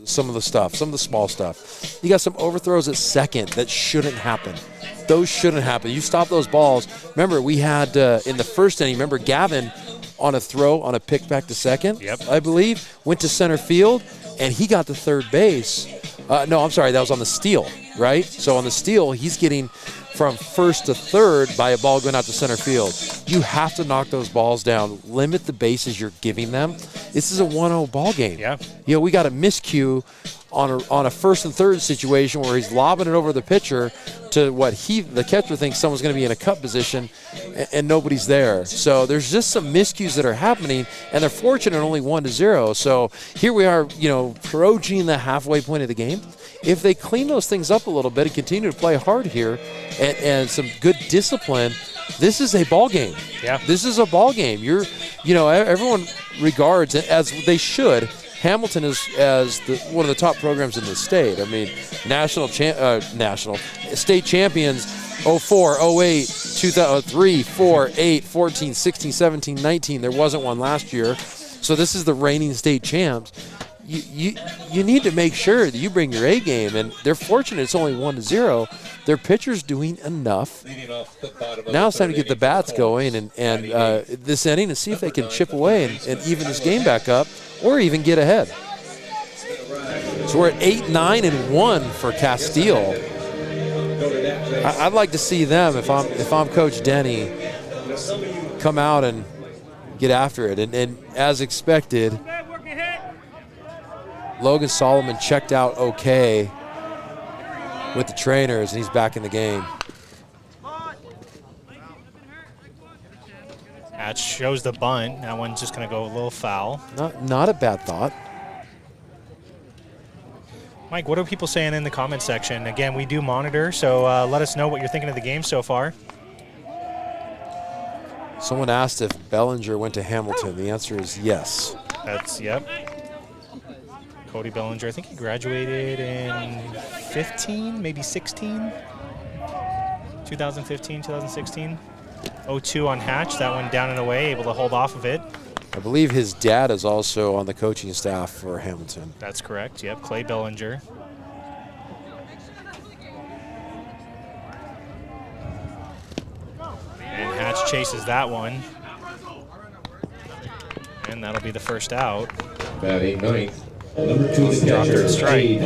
some of the stuff, some of the small stuff. You got some overthrows at second that shouldn't happen. Those shouldn't happen. You stop those balls. Remember, we had in the first inning, remember Gavin on a throw, on a pick back to second, I believe, went to center field, and he got to third base. No, I'm sorry, that was on the steal. right? So on the steal, he's getting from first to third by a ball going out to center field. You have to knock those balls down. Limit the bases you're giving them. This is a 1-0 ball game. Yeah. You know, we got a miscue on a first and third situation where he's lobbing it over the pitcher to what the catcher thinks someone's going to be in a cut position, and nobody's there. So there's just some miscues that are happening, and they're fortunate only 1-0. So here we are, you know, approaching the halfway point of the game. If they clean those things up a little bit and continue to play hard here and some good discipline, this is a ball game. Yeah. This is a ball game. Everyone regards, as they should, Hamilton is as one of the top programs in the state. I mean, state champions 04, 08, 2003, 4, 8, 14, 16, 17, 19. There wasn't one last year. So this is the reigning state champs. You need to make sure that you bring your A game, and they're fortunate it's only 1-0. Their pitcher's doing enough. Now it's time to get the bats going and this inning and see if they can chip away and even this game back up or even get ahead. So we're at 8, 9, and 1 for Casteel. I'd like to see them, if I'm Coach Denny, come out and get after it. And as expected, Logan Solomon checked out okay with the trainers, and he's back in the game. That shows the bunt. That one's just going to go a little foul. Not a bad thought. Mike, what are people saying in the comment section? Again, we do monitor, so let us know what you're thinking of the game so far. Someone asked if Bellinger went to Hamilton. The answer is yes. Yep. Cody Bellinger, I think he graduated in 15, maybe 16. 2015, 2016. 0-2 on Hatch, that one down and away, able to hold off of it. I believe his dad is also on the coaching staff for Hamilton. That's correct, yep, Clay Bellinger. And Hatch chases that one. And that'll be the first out. Batting ninth. Number 2, the catcher, strike.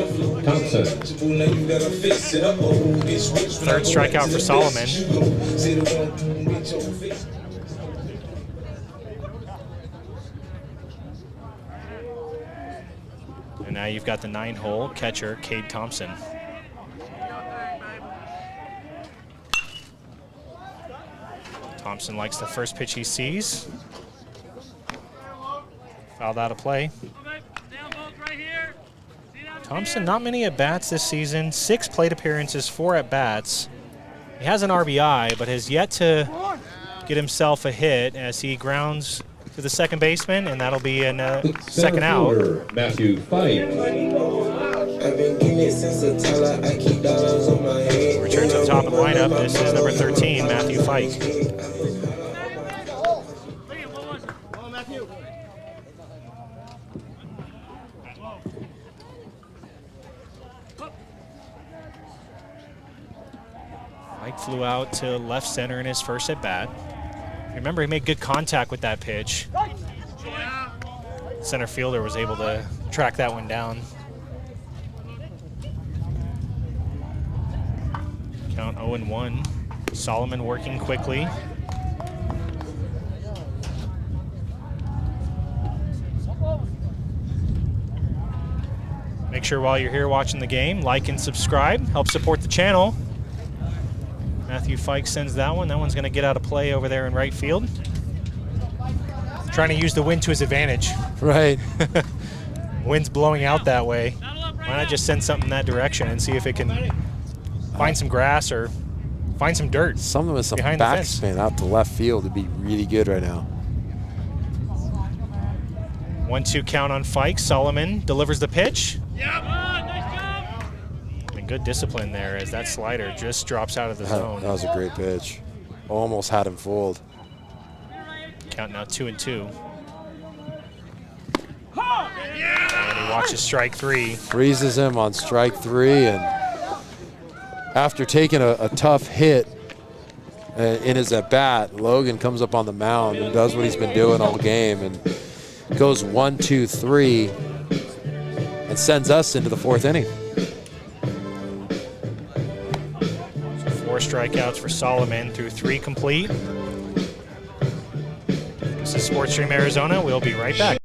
Thompson. Third strikeout for Solomon. And now you've got the 9-hole catcher, Cade Thompson. Thompson likes the first pitch he sees. Fouled out of play. Thompson, not many at-bats this season. 6 plate appearances, 4 at-bats. He has an RBI, but has yet to get himself a hit as he grounds to the second baseman, and that'll be a second out. Matthew Fike. Returns to the top of the lineup. This is number 13, Matthew Fike. Mike flew out to left center in his first at bat. Remember, he made good contact with that pitch. Center fielder was able to track that one down. Count 0-1. Solomon working quickly. Make sure while you're here watching the game, like and subscribe. Help support the channel. Matthew Fike sends that one. That one's going to get out of play over there in right field. Trying to use the wind to his advantage. Right. Wind's blowing out that way. Why not just send something in that direction and see if it can find some grass or find some dirt. Something with some behind the fence. backspin out to left field would be really good right now. 1-2 count on Fike. Solomon delivers the pitch. And good discipline there as that slider just drops out of the zone. That was a great pitch. Almost had him fooled. Count now 2-2. And he watches strike 3. Freezes him on strike 3, and after taking a tough hit in his at-bat, Logan comes up on the mound and does what he's been doing all game and goes 1-2-3 and sends us into the 4th inning. 4 strikeouts for Solomon through 3 complete. This is Sports Stream Arizona. We'll be right back.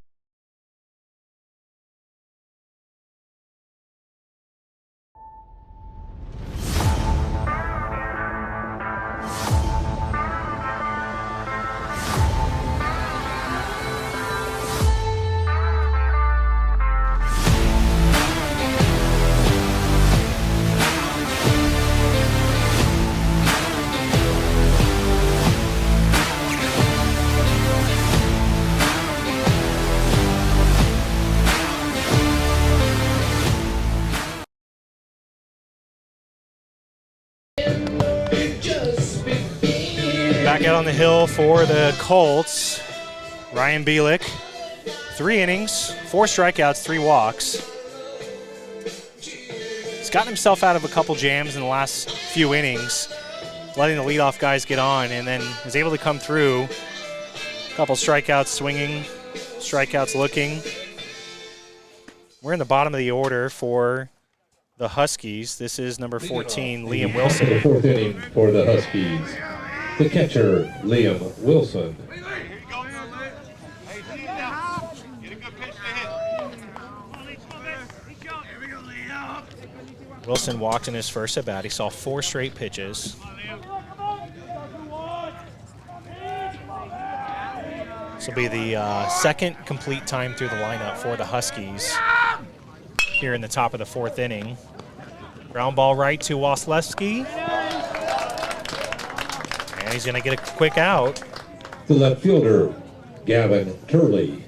Back out on the hill for the Colts, Ryan Bielik. 3 innings, 4 strikeouts, 3 walks. He's gotten himself out of a couple jams in the last few innings, letting the leadoff guys get on, and then is able to come through. A couple strikeouts swinging, strikeouts looking. We're in the bottom of the order for the Huskies. This is number 14, Liam Wilson. The 4th inning for the Huskies. The catcher, Liam Wilson. Wilson walked in his first at bat. He saw 4 straight pitches. This will be the second complete time through the lineup for the Huskies here in the top of the 4th inning. Ground ball right to Wasilewski. And he's going to get a quick out. The left fielder, Gavin Turley.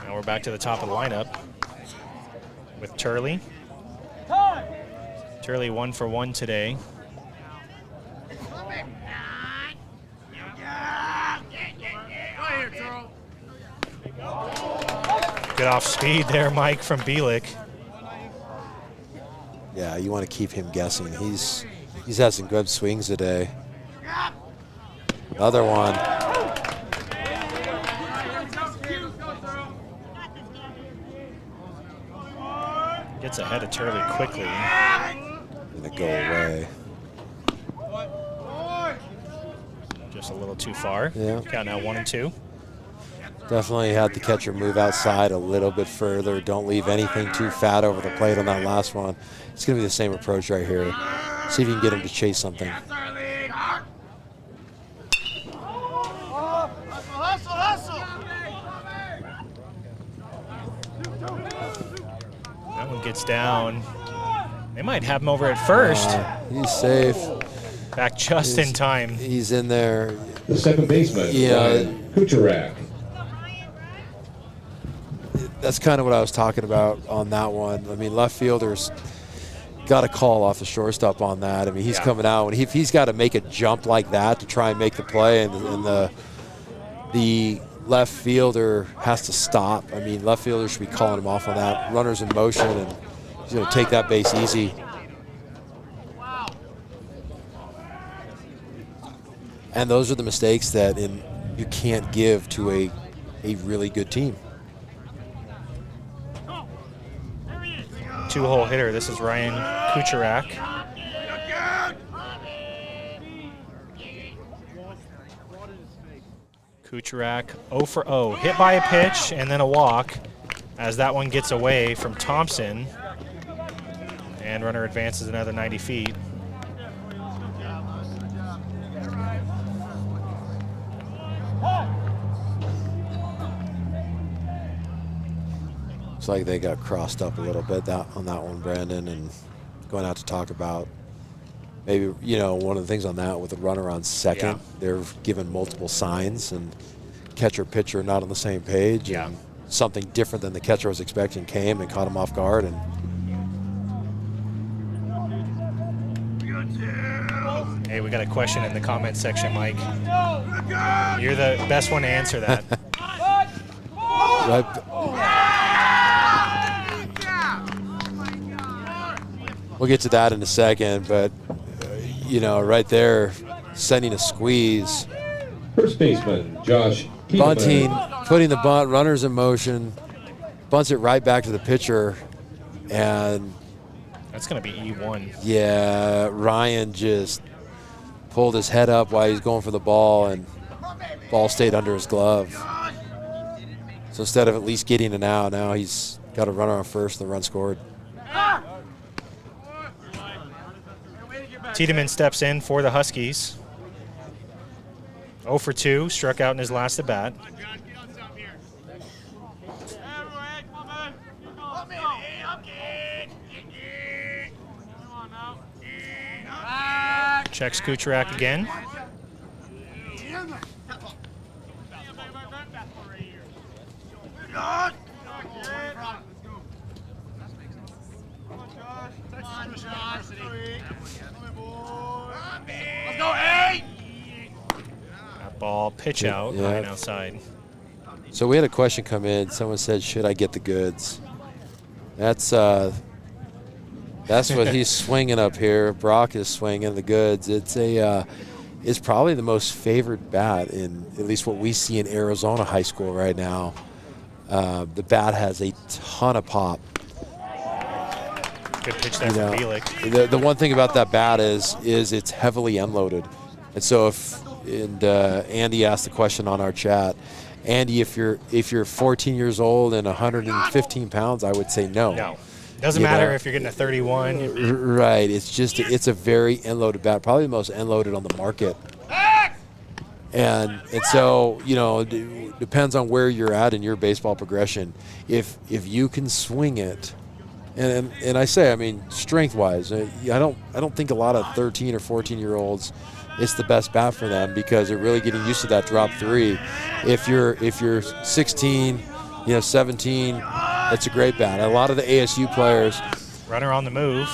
Now we're back to the top of the lineup with Turley. Turley 1 for 1 today. Good off speed there, Mike, from Bielik. Yeah, you want to keep him guessing. He's had some good swings today. Another one. Gets ahead of Turley quickly. Gonna go away. Just a little too far. Yeah. Count now 1 and 2. Definitely had the catcher move outside a little bit further. Don't leave anything too fat over the plate on that last one. It's going to be the same approach right here. See if you can get him to chase something. That one gets down. They might have him over at first. He's safe. Back just in time. He's in there. The second baseman, Ryan Kucherak. That's kind of what I was talking about on that one. I mean, left fielder's got a call off the shortstop on that. I mean, he's coming out, and he's got to make a jump like that to try and make the play, and the left fielder has to stop. I mean, left fielder should be calling him off on that. Runner's in motion, and he's going to take that base easy. And those are the mistakes that you can't give to a really good team. 2-hole hitter. This is Ryan Kucherak. Kucherak 0 for 0. Hit by a pitch and then a walk as that one gets away from Thompson. And runner advances another 90 feet. Looks like they got crossed up a little bit on that one, Brandon, and going out to talk about maybe, one of the things on that with the runner on second, they're given multiple signs, and catcher pitcher not on the same page. Yeah. And something different than the catcher was expecting came and caught him off guard. And hey, we got a question in the comment section, Mike. You're the best one to answer that. We'll get to that in a second, but, right there, sending a squeeze. First baseman, Josh Bunting putting the bunt, runners in motion, bunts it right back to the pitcher, and That's going to be E1. yeah, Ryan just pulled his head up while he's going for the ball, and ball stayed under his glove. So instead of at least getting an out, now he's got a runner on first and the run scored. Tiedemann steps in for the Huskies. 0 for 2, struck out in his last at bat. Checks Kucherak again. That ball pitch out, line outside. So we had a question come in. Someone said, should I get the goods? That's what he's swinging up here. Brock is swinging the goods. It's probably the most favored bat in at least what we see in Arizona high school right now. The bat has a ton of pop. Good pitch there from Bielik. The one thing about that bat is it's heavily unloaded. And so Andy asked the question on our chat, Andy, if you're 14 years old and 115 pounds, I would say no. No. Doesn't matter if you're getting a 31. Right. It's a very unloaded bat, probably the most unloaded on the market. And so, depends on where you're at in your baseball progression. If you can swing it, and I say, I mean, strength-wise, I don't think a lot of 13 or 14-year-olds, it's the best bat for them because they're really getting used to that drop three. If you're 16, 17, that's a great bat. A lot of the ASU players. Runner on the move.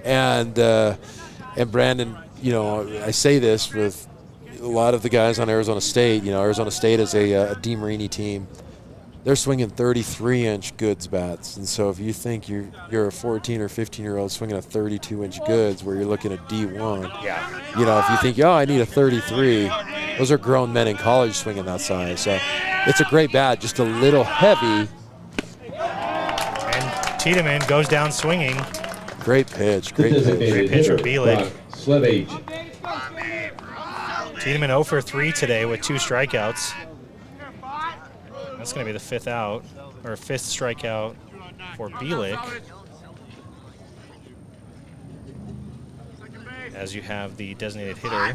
And Brandon, I say this with a lot of the guys on Arizona State. Arizona State is a D. Marini team. They're swinging 33-inch goods bats. And so if you think you're a 14 or 15-year-old swinging a 32-inch goods where you're looking at D1, if you think, I need a 33, those are grown men in college swinging that size. So it's a great bat, just a little heavy. And Tiedemann goes down swinging. Great pitch, great pitch. Great pitch from Bielik. Slevage. Tiedemann 0 for 3 today with 2 strikeouts. That's going to be the fifth strikeout for Bielik. As you have the designated hitter,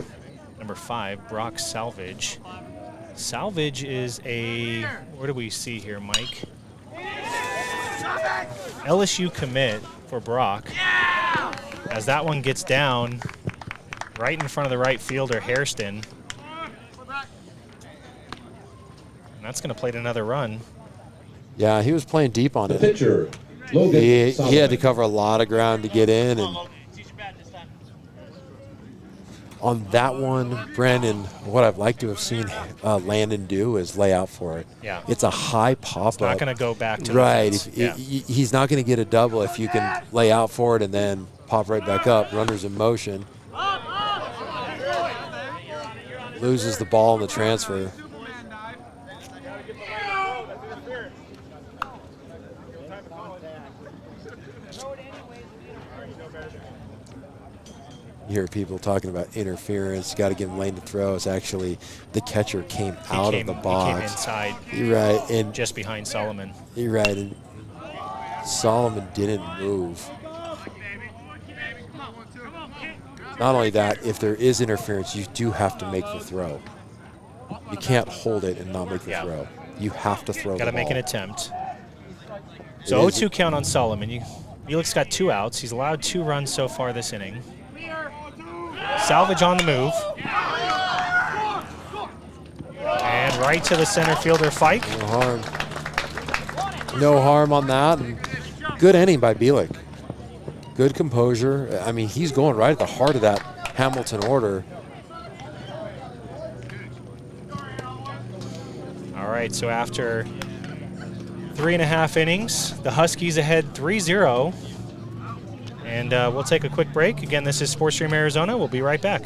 number 5, Brock Salvage. Salvage is where do we see here, Mike? LSU commit for Brock. As that one gets down right in front of the right fielder, Hairston. And that's going to plate another run. Yeah, he was playing deep on The it. pitcher, Logan He had to cover a lot of ground to get in. And on that one, Brandon, what I'd like to have seen Landon do is lay out for it. Yeah. It's a high pop-up. It's not going to go back to right. the fence. He's not going to get a double if you can lay out for it and then pop right back up. Runners in motion. Loses the ball in the transfer. You hear people talking about interference. Got to give him lane to throw. It's actually the catcher came out of the box. He came inside. You're right, and just behind Solomon. You're right, and Solomon didn't move. Not only that, if there is interference, you do have to make the throw. You can't hold it and not make the throw. You have to throw. Got to the ball. make an attempt. So 0-2 count on Solomon. Bielik's got 2 outs. He's allowed 2 runs so far this inning. Salvage on the move. And right to the center fielder, Fike. No harm. No harm on that. And good inning by Bielik. Good composure. I mean, he's going right at the heart of that Hamilton order. All right, so after 3.5 innings, the Huskies ahead 3-0. And we'll take a quick break. Again, this is Sports Stream Arizona. We'll be right back.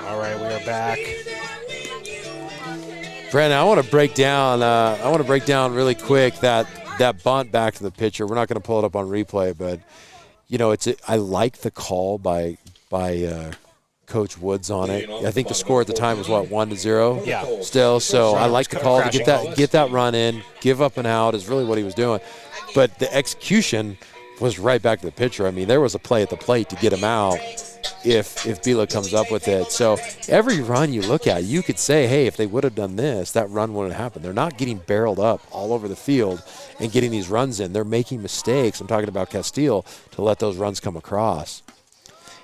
All right, we are back. Brandon, I want to break down. Really quick that bunt back to the pitcher. We're not going to pull it up on replay, but I like the call by Coach Woods on it. I think the score at the time was 1-0. Yeah. Still, so I like the call to get that run in, give up an out is really what he was doing, but the execution was right back to the pitcher. I mean, there was a play at the plate to get him out if Bila comes up with it. So every run you look at, you could say, hey, if they would have done this, that run wouldn't have happened. They're not getting barreled up all over the field and getting these runs in. They're making mistakes. I'm talking about Casteel to let those runs come across.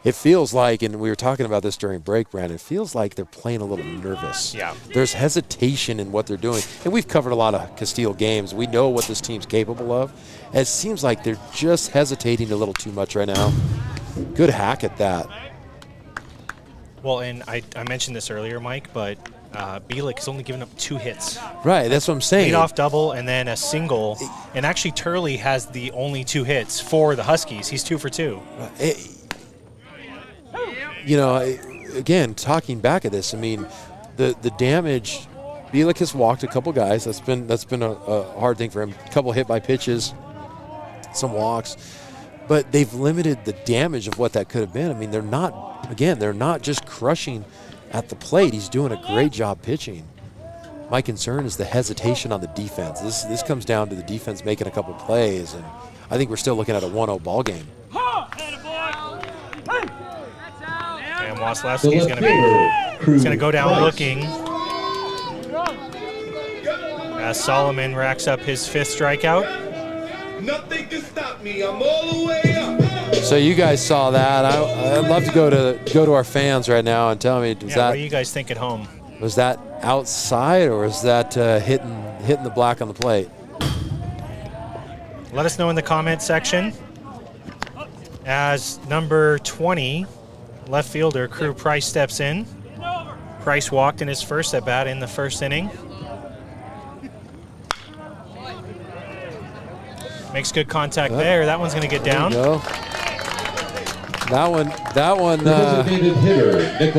It feels like, and we were talking about this during break, Brandon, it feels like they're playing a little nervous. Yeah. There's hesitation in what they're doing. And we've covered a lot of Casteel games. We know what this team's capable of. And it seems like they're just hesitating a little too much right now. Good hack at that. Well, and I mentioned this earlier, Mike, but Bielik has only given up 2 hits. Right, that's what I'm saying. Leadoff double and then a single. And actually, Turley has the only 2 hits for the Huskies. He's 2 for 2. Again, talking back at this, I mean, the damage, Bielik has walked a couple guys. That's been a hard thing for him. A couple hit by pitches, some walks. But they've limited the damage of what that could have been. I mean, they're not just crushing at the plate. He's doing a great job pitching. My concern is the hesitation on the defense. This comes down to the defense making a couple plays, and I think we're still looking at a 1-0 ball game. And Wasilewski's going to go down looking as Solomon racks up his 5th strikeout. Nothing can stop me. I'm all the way up. So you guys saw that. I'd love to go to our fans right now and tell me, what do you guys think at home? Was that outside or was that hitting the black on the plate? Let us know in the comment section. As number 20, left fielder Crew Price steps in. Price walked in his first at bat in the first inning. Makes good contact there. That one's going to get down. That one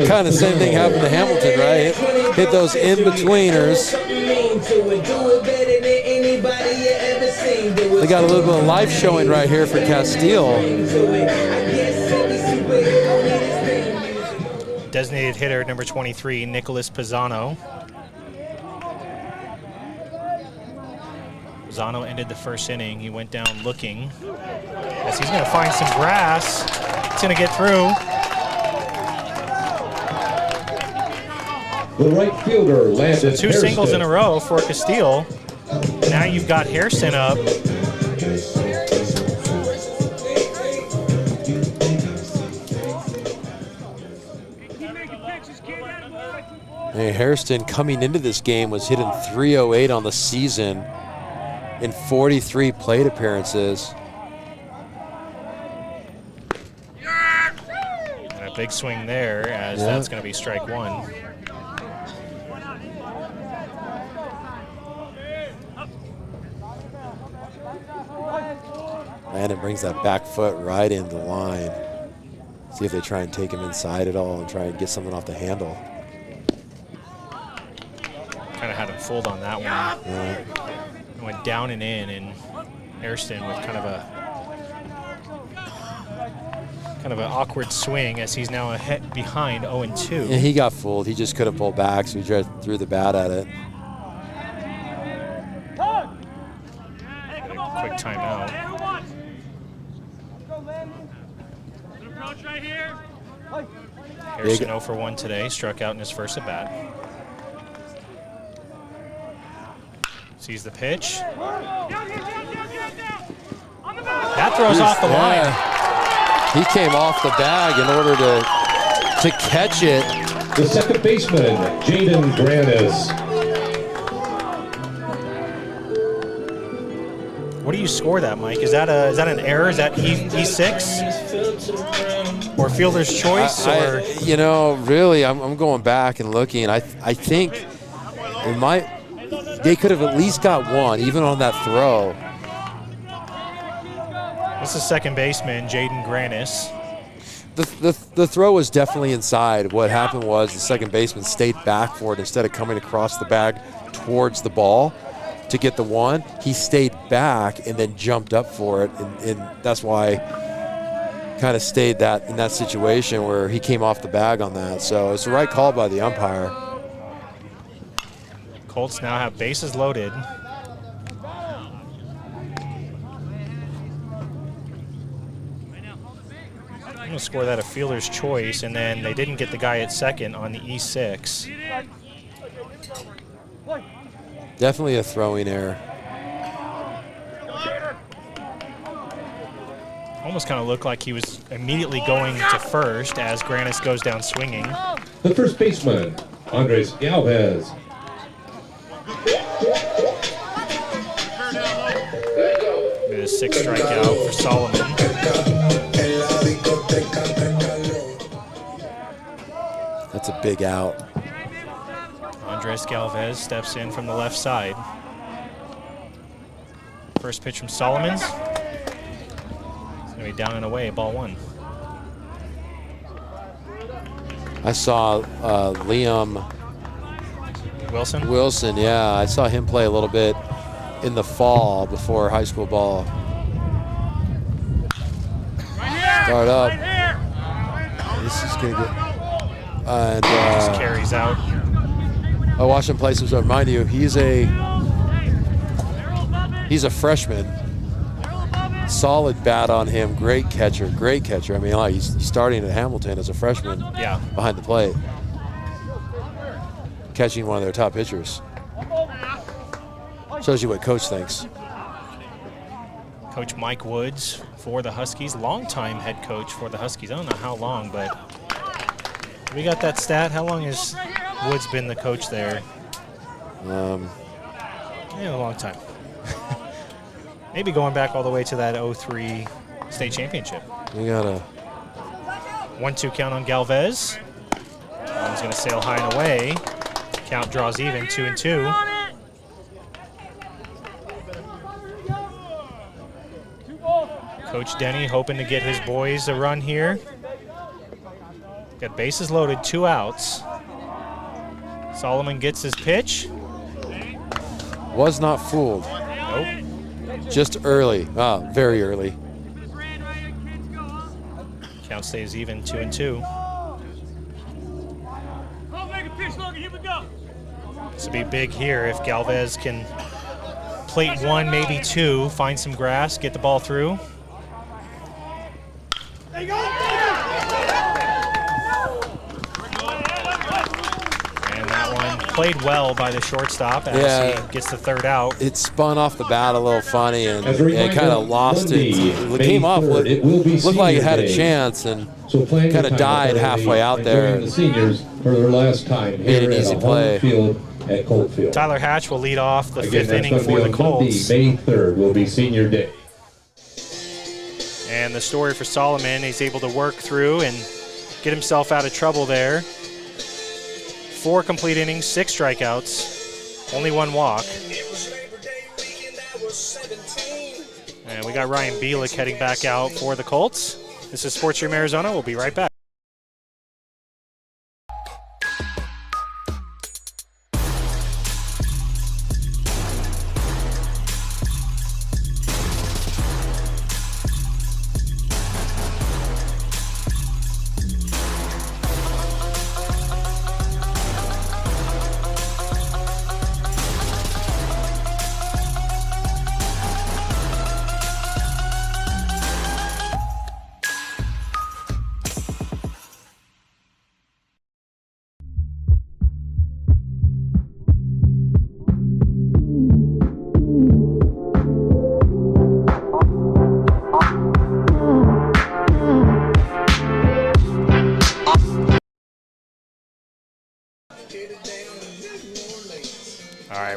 kind of same thing happened to Hamilton, right? Hit those in-betweeners. They got a little bit of life showing right here for Casteel. Designated hitter number 23, Nicholas Pisano. Pisano ended the first inning. He went down looking as he's going to find some grass. It's going to get through. The right fielder landed 2 singles in a row for Casteel. Now you've got Hairston up. Hey, Hairston coming into this game was hitting .308 on the season in 43 plate appearances. And a big swing there as that's going to be strike 1. Landon brings that back foot right into the line. See if they try and take him inside at all and try and get something off the handle. Kind of had him fooled on that one. Went down and in, and Hairston with kind of an awkward swing as he's now behind 0-2. Yeah, he got fooled. He just couldn't pull back, so he just threw the bat at it. Quick timeout. Hairston 0 for 1 today, struck out in his first at bat. Sees the pitch. That throws off the line. He came off the bag in order to catch it. The second baseman, Jaden Granis. What do you score that, Mike? Is that an error? Is that E6 or fielder's choice? Really, I'm going back and looking. I think they could have at least got one, even on that throw. This is second baseman, Jaden Granis. The throw was definitely inside. What happened was the second baseman stayed back for it instead of coming across the bag towards the ball to get the one. He stayed back and then jumped up for it, and that's why kind of stayed in that situation where he came off the bag on that. So it's the right call by the umpire. Colts now have bases loaded. I'm going to score that a fielder's choice, and then they didn't get the guy at second on the E6. Definitely a throwing error. Almost kind of looked like he was immediately going to first as Granis goes down swinging. The first baseman, Andres Galvez. A 6 strikeout for Solomon. That's a big out. Andres Galvez steps in from the left side. First pitch from Solomon. It's going to be down and away, ball 1. I saw Liam Wilson, yeah. I saw him play a little bit in the fall before high school ball. Start up. This is going to get... And just carries out. I watched him play some stuff. Mind you, he's a freshman. Solid bat on him. Great catcher. I mean, like, he's starting at Hamilton as a freshman. Yeah. Behind the plate, catching one of their top pitchers. Shows you what coach thinks. Coach Mike Woods for the Huskies, longtime head coach for the Huskies. I don't know how long, but we got that stat. How long has Woods been the coach there? Yeah, a long time. Maybe going back all the way to that 03 state championship. We got a 1-2 count on Galvez. He's going to sail high and away. Count draws even, 2-2. Coach Denny hoping to get his boys a run here. Got bases loaded, 2 outs. Solomon gets his pitch. was not fooled. Nope. Just early, very early. Count stays even, 2-2. This will be big here if Galvez can plate 1, maybe 2, find some grass, get the ball through. And that one played well by the shortstop as he gets the third out. It spun off the bat a little funny and kind of lost it. It came off, looked like it had a chance and kind of died halfway out there. The seniors for their last time made an easy play. At Colt Field. Tyler Hatch will lead off the 5th inning for the Colts. May 3rd will be senior day. And the story for Solomon, he's able to work through and get himself out of trouble there. 4 complete innings, 6 strikeouts, only 1 walk. And we got Ryan Bielik heading back out for the Colts. This is Sports Room Arizona. We'll be right back.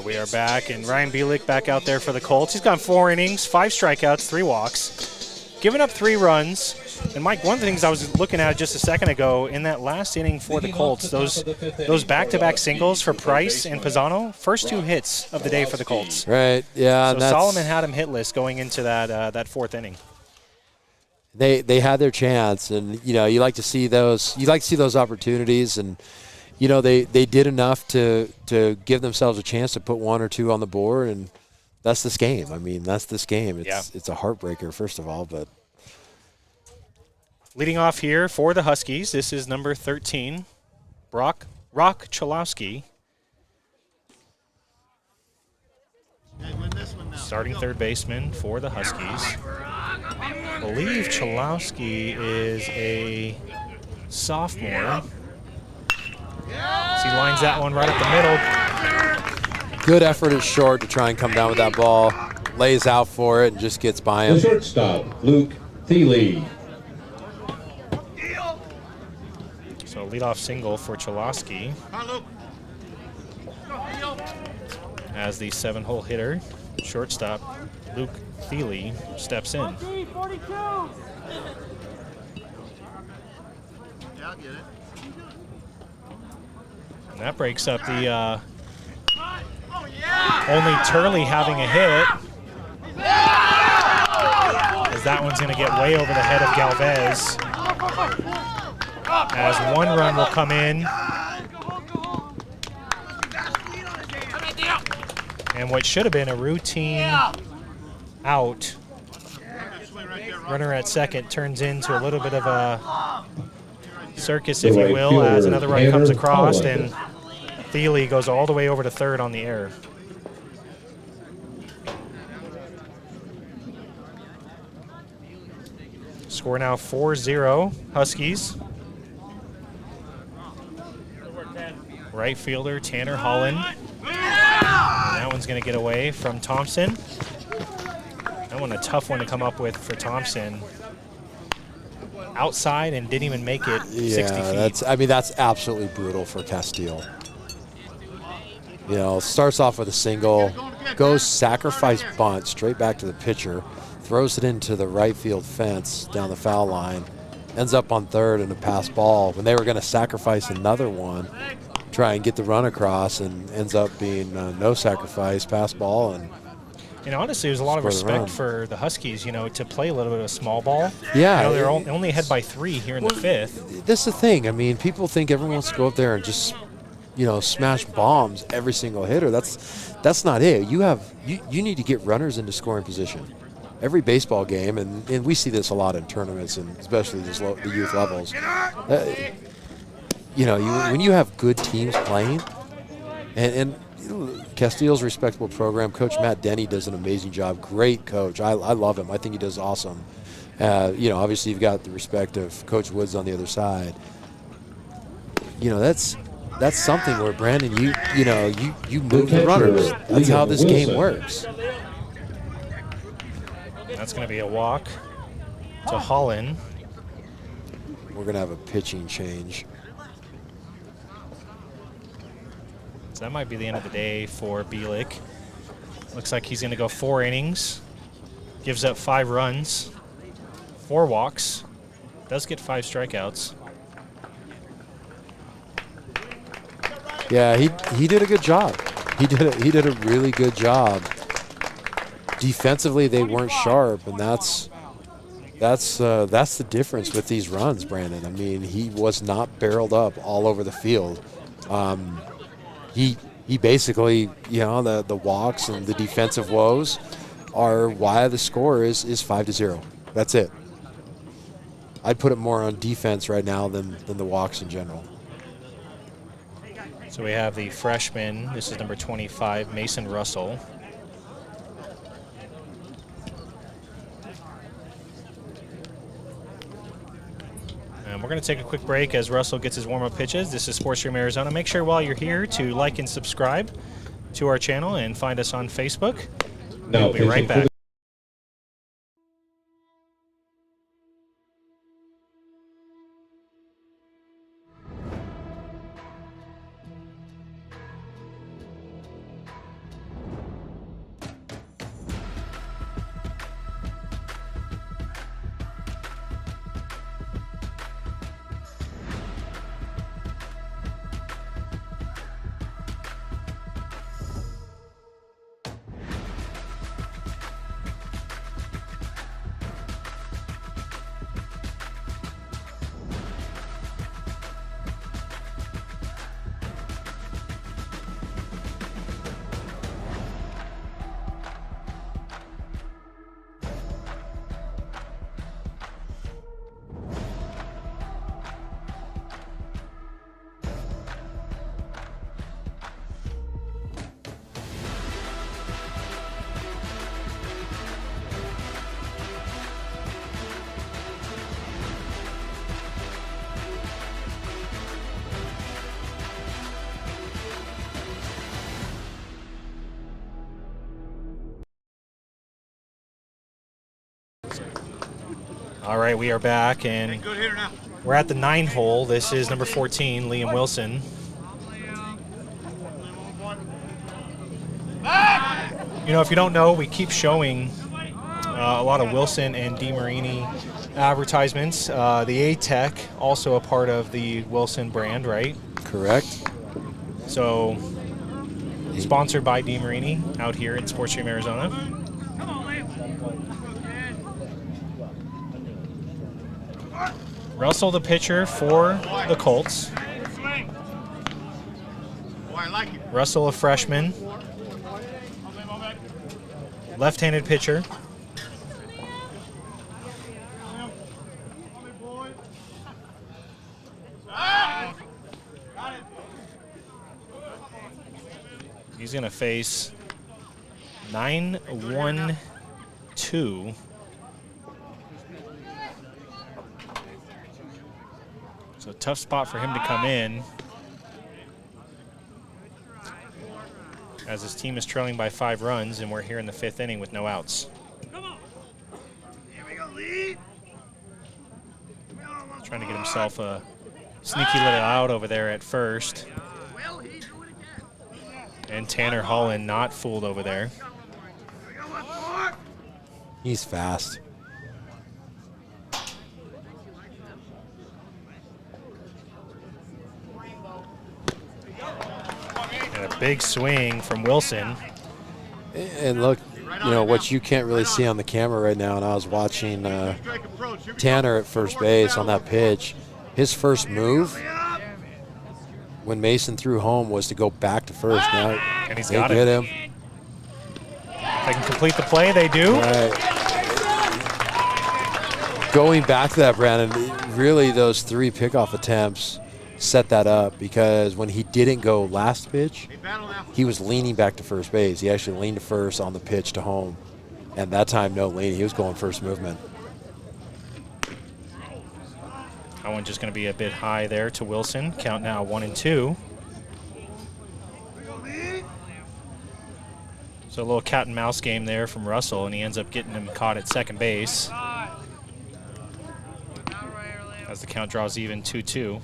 We are back, and Ryan Bielik back out there for the Colts. He's gone 4 innings, 5 strikeouts, 3 walks, given up 3 runs. And Mike, one of the things I was looking at just a second ago, in that last inning for the Colts, those back-to-back singles for Price and Pisano, first 2 hits of the day for the Colts. Right, yeah. So Solomon had him hitless going into that 4th inning. they had their chance, and you like to see those. You like to see those opportunities, and they did enough to give themselves a chance to put one or two on the board, and that's this game. I mean, that's this game. It's a heartbreaker, first of all, but leading off here for the Huskies, this is number 13, Rock Chalowski. Starting third baseman for the Huskies. I believe Chalowski is a sophomore. As he lines that one right up the middle. Good effort at short to try and come down with that ball. Lays out for it and just gets by him. The shortstop, Luke Thiele. So leadoff single for Chalowski. As the 7-hole hitter, shortstop Luke Thiele steps in. And that breaks up the only Turley having a hit. As that one's going to get way over the head of Galvez. As one run will come in. And what should have been a routine out, runner at second, turns into a little bit of a circus, if you will, as another run comes across, and Thiele goes all the way over to third on the error. Score now 4-0 Huskies. Right fielder Tanner Holland. And that one's going to get away from Thompson. That one a tough one to come up with for Thompson. Outside and didn't even make it 60 feet. That's absolutely brutal for Casteel. Starts off with a single, goes sacrifice bunt straight back to the pitcher, throws it into the right field fence down the foul line, ends up on third in a pass ball when they were going to sacrifice another one, try and get the run across, and ends up being no sacrifice, pass ball. And honestly, there's a lot of respect for the Huskies, to play a little bit of small ball. Yeah. They're only ahead by 3 here in the 5th. That's the thing. I mean, people think everyone wants to go up there and just, smash bombs every single hitter. That's not it. You need to get runners into scoring position. Every baseball game, and we see this a lot in tournaments, and especially the youth levels. When you have good teams playing, and Casteel's a respectable program. Coach Matt Denny does an amazing job. Great coach. I love him. I think he does awesome. Obviously you've got the respect of Coach Woods on the other side. That's something where, Brandon, you move the runners. That's how this game works. That's going to be a walk to Holland. We're going to have a pitching change. So that might be the end of the day for Bielik. Looks like he's going to go 4 innings. Gives up 5 runs, 4 walks. Does get 5 strikeouts. Yeah, he did a good job. He did a really good job. Defensively, they weren't sharp, and that's the difference with these runs, Brandon. I mean, he was not barreled up all over the field. He basically, the walks and the defensive woes are why the score is 5-0. That's it. I'd put it more on defense right now than the walks in general. So we have the freshman, this is number 25, Mason Russell. And we're going to take a quick break as Russell gets his warm-up pitches. This is Sports Stream Arizona. Make sure while you're here to like and subscribe to our channel and find us on Facebook. We'll be right back. All right, we are back, and we're at the 9 hole. This is number 14, Liam Wilson. You know, if you don't know, we keep showing a lot of Wilson and DeMarini advertisements. The A-Tech, also a part of the Wilson brand, right? Correct. So, sponsored by DeMarini out here in Sports Stream, Arizona. Russell, the pitcher for the Colts. Russell, a freshman. Left-handed pitcher. He's going to face 9-1-2. So tough spot for him to come in, as his team is trailing by 5 runs, and we're here in the 5th inning with no outs. Trying to get himself a sneaky little out over there at first. And Tanner Holland not fooled over there. He's fast. And a big swing from Wilson. And look, you know, what you can't really see on the camera right now, and I was watching Tanner at first base on that pitch. His first move when Mason threw home was to go back to first. Now And he's they got get it. him. They can complete the play, they do. Right. Going back to that, Brandon, really those 3 pickoff attempts set that up, because when he didn't go last pitch, he was leaning back to first base. He actually leaned to first on the pitch to home. And that time, no leaning. He was going first movement. That one just going to be a bit high there to Wilson. Count now 1-2. So a little cat and mouse game there from Russell, and he ends up getting him caught at second base. As the count draws even 2-2.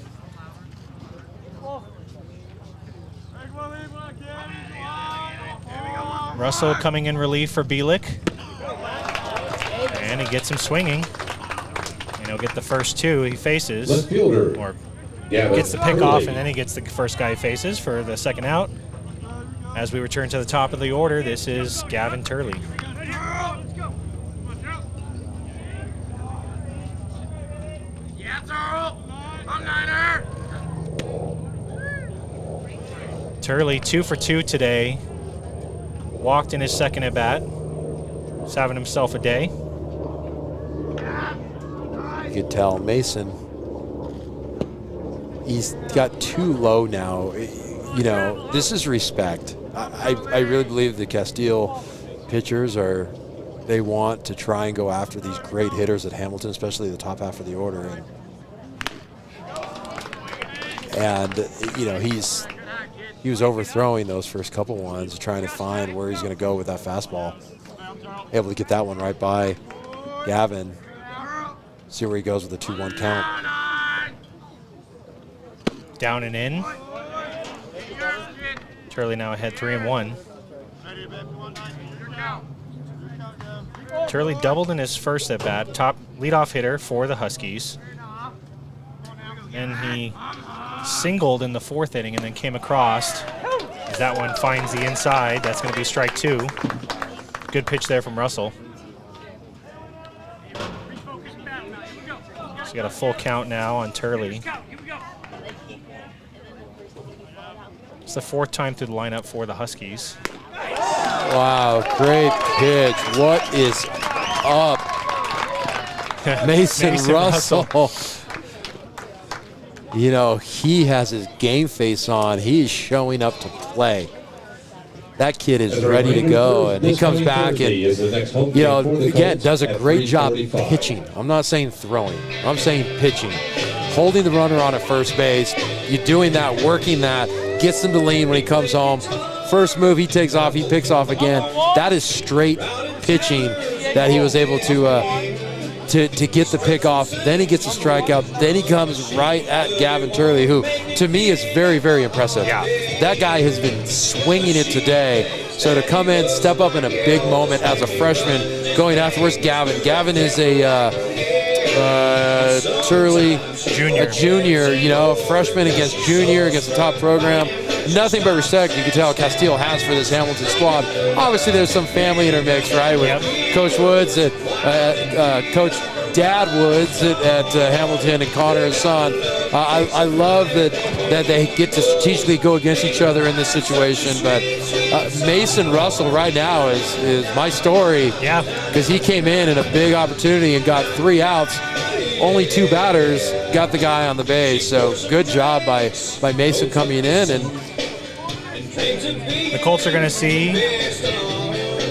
Russell coming in relief for Bielik. And he gets him swinging. And he'll get the first 2 he faces. Left fielder. Or Gavin gets the pick off, Turley. and then he gets the first guy he faces for the second out. As we return to the top of the order, this is Gavin Turley. Turley 2 for 2 today. Walked in his second at bat. He's having himself a day. You could tell Mason, he's got too low now. You know, this is respect. I really believe the Casteel pitchers they want to try and go after these great hitters at Hamilton, especially the top half of the order. And you know, he was overthrowing those first couple ones, trying to find where he's going to go with that fastball. Able to get that one right by Gavin. See where he goes with a 2-1 count. Down and in. Turley now ahead 3-1. Turley doubled in his first at bat, top leadoff hitter for the Huskies. And he singled in the 4th inning and then came across. As that one finds the inside, that's going to be strike 2. Good pitch there from Russell. So got a full count now on Turley. It's the 4th time through the lineup for the Huskies. Wow, great pitch. What is up? Mason Russell. You know, he has his game face on. He is showing up to play. That kid is ready to go, and he comes back and, you know, again, does a great job pitching. I'm not saying throwing. I'm saying pitching. Holding the runner on at first base. You're doing that, working that, gets him to lean when he comes home. First move, he takes off, he picks off again. That is straight pitching that he was able to to get the pick off. Then he gets a strikeout. Then he comes right at Gavin Turley, who to me is very, very impressive. Yeah. That guy has been swinging it today. So to come in, step up in a big moment as a freshman, going afterwards, Gavin is a Turley junior, you know, freshman against junior against the top program. Nothing but respect you can tell Casteel has for this Hamilton squad. Obviously, there's some family intermix, right, with Coach Woods, Coach Dad Woods at Hamilton, and Connor, his son. I love that they get to strategically go against each other in this situation. But Mason Russell right now is my story. Yeah. Because he came in a big opportunity and got 3 outs. Only 2 batters, got the guy on the base. So good job by Mason coming in. And the Colts are going to see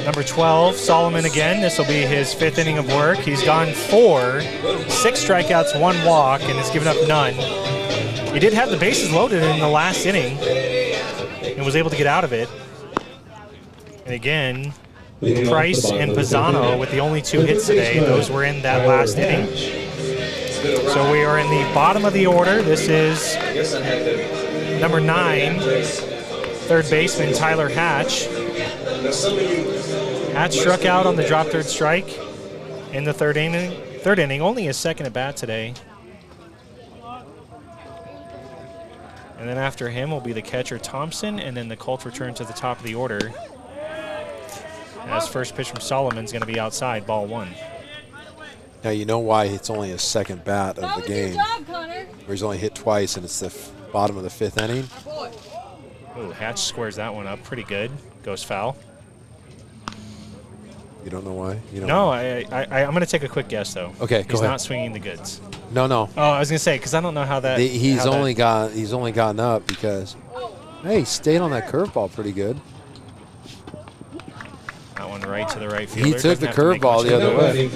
number 12, Solomon again. This will be his 5th inning of work. He's gone 4, 6 strikeouts, 1 walk, and has given up none. He did have the bases loaded in the last inning and was able to get out of it. And again, Price and Pisano with the only 2 hits today. Those were in that last inning. So we are in the bottom of the order. This is number 9, third baseman Tyler Hatch. Hatch struck out on the drop third strike in the third inning, only his 2nd at bat today. And then after him will be the catcher Thompson, and then the Colts return to the top of the order. As first pitch from Solomon is going to be outside, ball 1. now you know why it's only his 2nd bat of the game. Where he's only hit twice, and it's the bottom of the 5th inning. Ooh, Hatch squares that one up pretty good. Goes foul. You don't know why? You don't No, know. I'm going to take a quick guess, though. Okay, He's go ahead. not swinging the goods. No. Oh, I was going to say, because I don't know how that... He's only gotten up because, hey, he stayed on that curveball pretty good. That one right to the right fielder. He took the curveball the other way.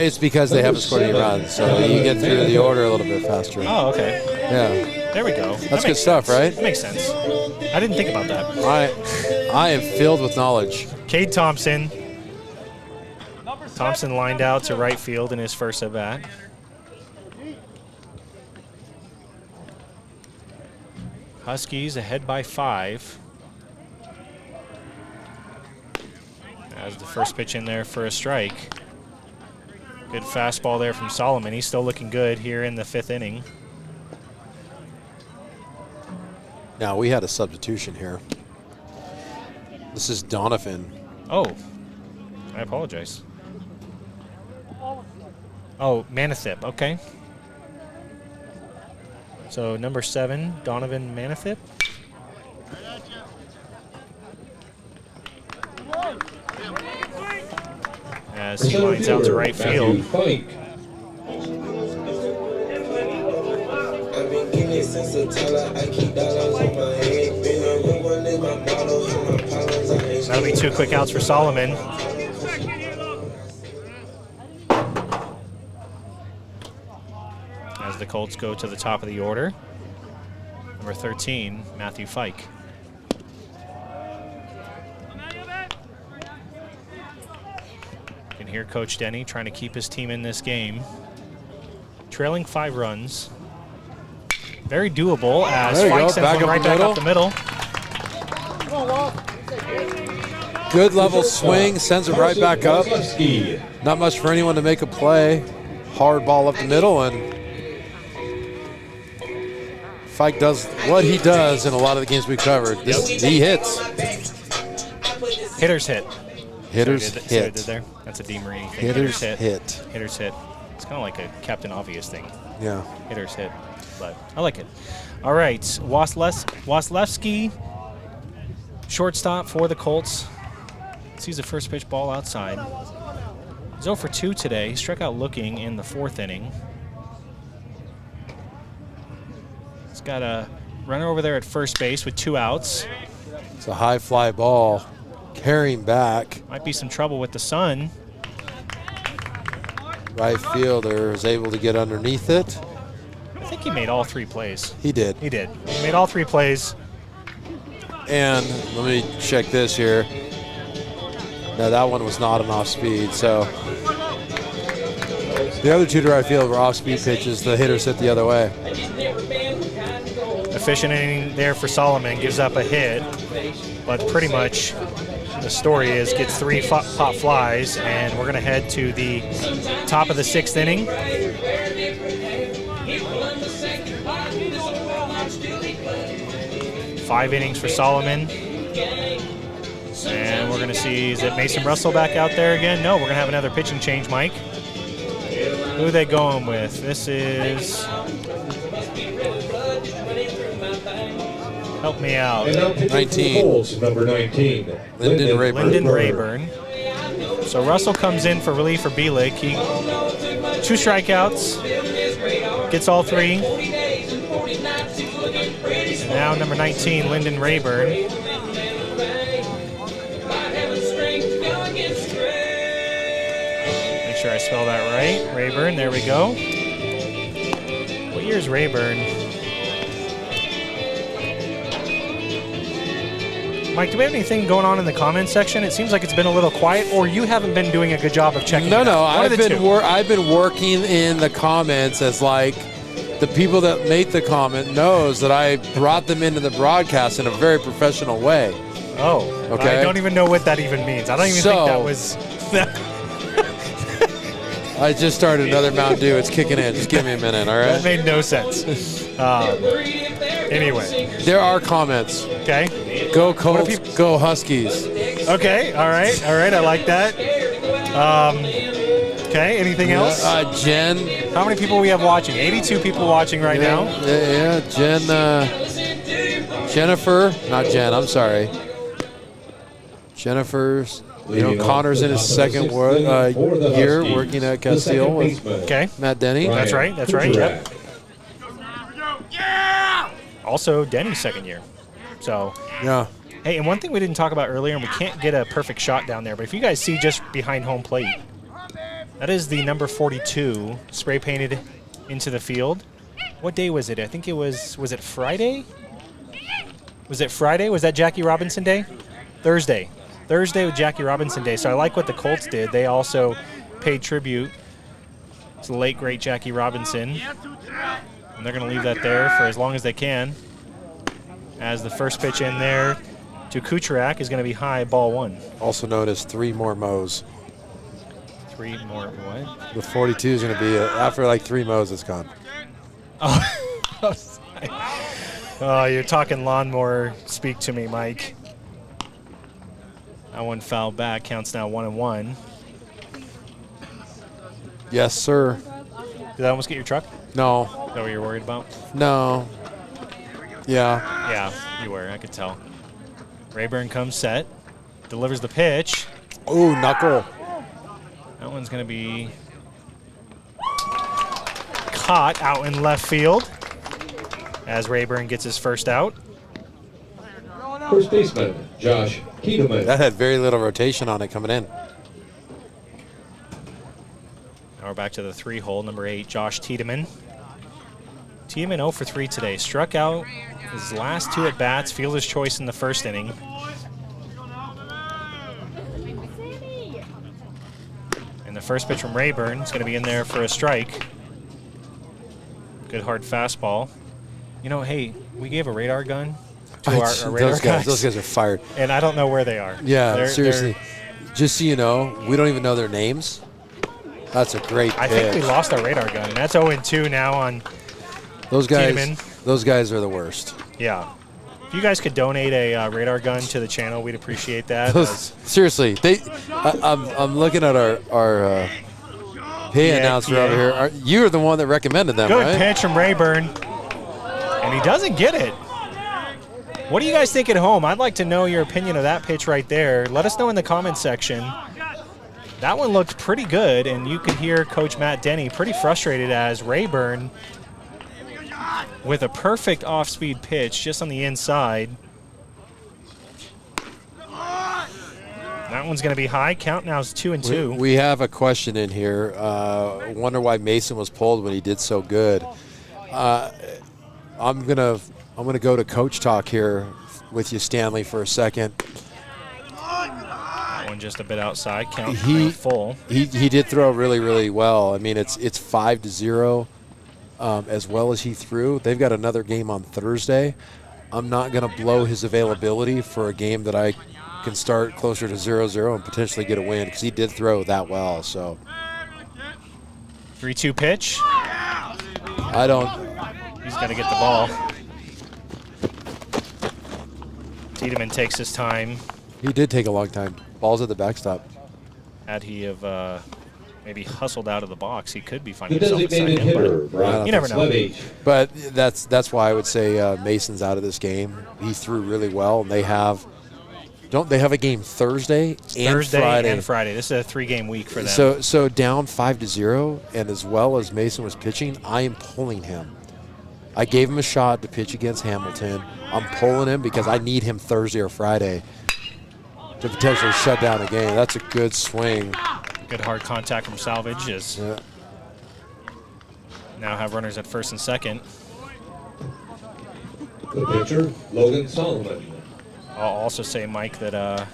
It's because they haven't scored any runs, so you get through the order a little bit faster. Oh, okay. Yeah. There we go. That's good stuff, right? That makes sense. I didn't think about that. I am filled with knowledge. Cade Thompson. Thompson lined out to right field in his first at bat. Huskies ahead by 5. As the first pitch in there for a strike. Good fastball there from Solomon. He's still looking good here in the 5th inning. Now, we had a substitution here. This is Donovan. Oh, I apologize. Oh, Manathip, okay. So number 7, Donovan Manathip. As he lines out to right field. That'll be 2 quick outs for Solomon. As the Colts go to the top of the order. Number 13, Matthew Fike. You can hear Coach Denny trying to keep his team in this game. Trailing 5 runs. Very doable as Fike sends one right back up the middle. Good level swing, sends it right back up. Not much for anyone to make a play. Hard ball up the middle, and Fike does what he does in a lot of the games we covered. He hits. Hitters hit. Hitters See what I hit. did there? That's a DeMarini thing. Hitters hit. Hitters hit. It's kind of like a Captain Obvious thing. Yeah. Hitters hit, but I like it. All right, Waslewski, shortstop for the Colts. Sees the first pitch ball outside. He's 0 for 2 today. He struck out looking in the 4th inning. He's got a runner over there at first base with 2 outs. It's a high fly ball, carrying back. Might be some trouble with the sun. Right fielder is able to get underneath it. I think he made all 3 plays. He did. He did. He made all 3 plays. And let me check this here. No, that one was not an off speed. So The other two to right field were off-speed pitches. The hitters hit the other way. Efficient inning there for Solomon, gives up a hit, but pretty much the story is gets 3 pop flies, and we're going to head to the top of the 6th inning. 5 innings for Solomon. And we're going to see, is it Mason Russell back out there again? No, we're going to have another pitching change, Mike. Who are they going with? This is... Help me out. 19. Colts, number 19. Lyndon Rayburn. Lyndon Rayburn. So Russell comes in for relief for Bielik. He 2 strikeouts, gets all 3. And now number 19, Lyndon Rayburn. Make sure I spell that right. Rayburn, there we go. What year is Rayburn? Mike, do we have anything going on in the comments section? It seems like it's been a little quiet, or you haven't been doing a good job of checking. No, it out. I've been working in the comments as like the people that make the comment knows that I brought them into the broadcast in a very professional way. Oh, okay. I don't even know what that even means. I don't even think that was. I just started another Mountain Dew. It's kicking in. Just give me a minute, all right? That made no sense. Anyway. There are comments. Okay. Go Colts, go Huskies. Okay, all right, I like that. Okay, anything else? Jen. How many people we have watching? 82 people watching right now. Yeah, Jen. Jennifer. Not Jen, I'm sorry. Jennifer's. Connor's in his second year working at Casteel with Matt Denny. That's right. Yep. Also, Denny's second year. So, yeah. Hey, and one thing we didn't talk about earlier, and we can't get a perfect shot down there, but if you guys see just behind home plate, that is the number 42 spray painted into the field. What day was it? I think it was it Friday? Was it Friday? Was that Jackie Robinson Day? Thursday was Jackie Robinson Day. So I like what the Colts did. They also paid tribute to the late, great Jackie Robinson. And they're going to leave that there for as long as they can. As the first pitch in there to Kucherak is going to be high, ball 1. Also known as 3 more mows. 3 more what? The 42 is going to be, after like 3 mows, it's gone. Oh, you're talking lawnmower speak to me, Mike. That one fouled back, counts now 1-1. Yes, sir. Did that almost get your truck? No. Is that what you're worried about? No. Yeah. Yeah, you were. I could tell. Rayburn comes set, delivers the pitch. Ooh, knuckle. That one's going to be caught out in left field as Rayburn gets his first out. First baseman, Josh Tiedemann. That had very little rotation on it coming in. Now we're back to the 3-hole, number 8, Josh Tiedemann. Tiedemann 0 for 3 today. Struck out his last 2 at-bats, fielder's choice in the first inning. And the first pitch from Rayburn is going to be in there for a strike. Good hard fastball. You know, hey, we gave a radar gun to our radar guys. Those guys are fired. And I don't know where they are. Yeah, seriously. Just so you know, we don't even know their names. That's a great pitch. I think we lost our radar gun. That's 0-2 now on those guys. Tiedemann. Those guys are the worst. Yeah. If you guys could donate a radar gun to the channel, we'd appreciate that. Seriously, I'm looking at our pay announcer over here. You're the one that recommended them, Good right? pitch from Rayburn, and he doesn't get it. What do you guys think at home? I'd like to know your opinion of that pitch right there. Let us know in the comments section. That one looked pretty good, and you could hear Coach Matt Denny pretty frustrated as Rayburn with a perfect off-speed pitch just on the inside. That one's going to be high. Count now is 2-2. We have a question in here. Wonder why Mason was pulled when he did so good. I'm gonna go to coach talk here with you, Stanley, for a second. That one just a bit outside. Count full. He did throw really, really well. I mean, it's 5-0 as well as he threw. They've got another game on Thursday. I'm not going to blow his availability for a game that I can start closer to 0-0 and potentially get a win because he did throw that well. So 3-2 pitch. I don't. He's going to get the ball. Tiedemann takes his time. He did take a long time. Ball's at the backstop. Had he have maybe hustled out of the box, he could be finding The himself a designated second. hitter, But Brock you never know. Levy. But that's why I would say Mason's out of this game. He threw really well, and they have a game Thursday and Friday. This is a 3-game week for them. So down 5-0, and as well as Mason was pitching, I am pulling him. I gave him a shot to pitch against Hamilton. I'm pulling him because I need him Thursday or Friday to potentially shut down a game. That's a good swing. Good hard contact from Salvage as now have runners at first and second. The pitcher, Logan Solomon. I'll also say, Mike, that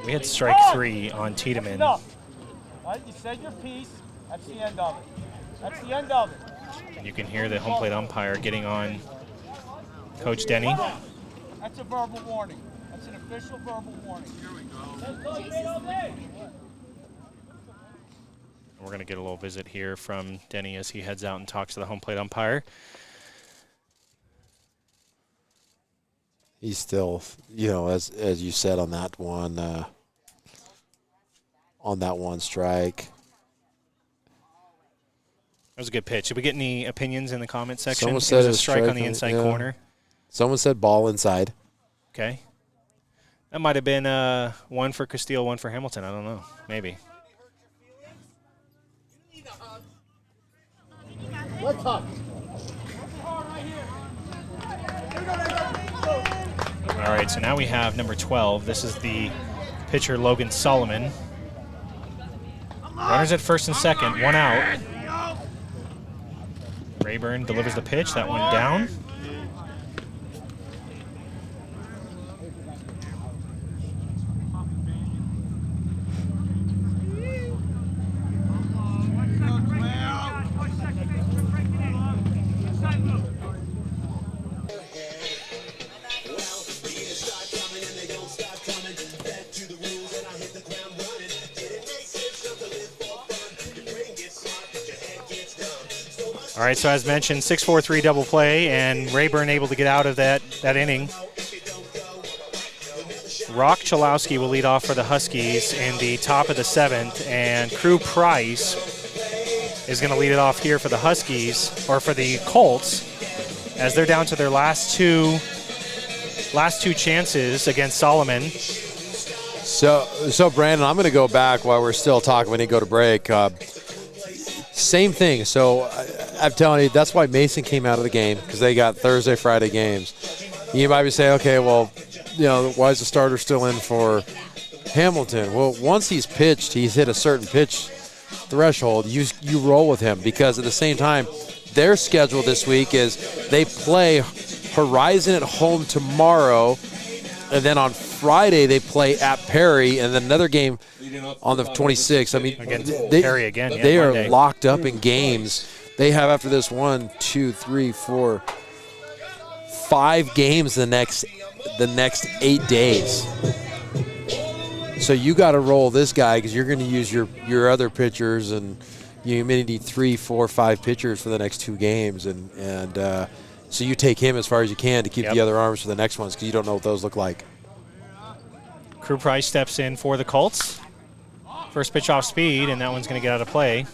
we had strike 3 on Tiedemann. Enough. All right, you said your piece. That's the end of it. That's the end of it. And you can hear the home plate umpire getting on Coach Denny. That's a verbal warning. That's an official verbal warning. Here we go. We're going to get a little visit here from Denny as he heads out and talks to the home plate umpire. He's still, as you said on that one strike. That was a good pitch. Did we get any opinions in the comment section? Someone It said was it a was strike on the inside corner. Someone said ball inside. Okay. That might have been one for Casteel, one for Hamilton. I don't know. Maybe. Let's talk. All right, so now we have number 12. This is the pitcher, Logan Solomon. Runners at first and second, 1 out. Rayburn delivers the pitch. That one down. All right, so as mentioned, 6-4-3 double play, and Rayburn able to get out of that inning. Rock Chalowski will lead off for the Huskies in the top of the 7th, and Crew Price is going to lead it off here for the Huskies, or for the Colts, as they're down to their last two chances against Solomon. So Brandon, I'm going to go back while we're still talking. We need to go to break. Same thing. So I'm telling you, that's why Mason came out of the game, because they got Thursday, Friday games. You might be saying, okay, well, why is the starter still in for Hamilton? Well, once he's pitched, he's hit a certain pitch threshold, you roll with him, because at the same time, their schedule this week is they play Horizon at home tomorrow, and then on Friday they play at Perry, and then another game on the 26th. I mean, Against Perry again. Yeah, they Monday. are locked up in games. They have, after this, 1, 2, 3, 4, 5 games the next 8 days. So you got to roll this guy, because you're going to use your other pitchers, and you may need 3, 4, 5 pitchers for the next 2 games, and so you take him as far as you can to keep the other arms for the next ones, because you don't know what those look like. Crew Price steps in for the Colts. First pitch off speed, and that one's going to get out of play.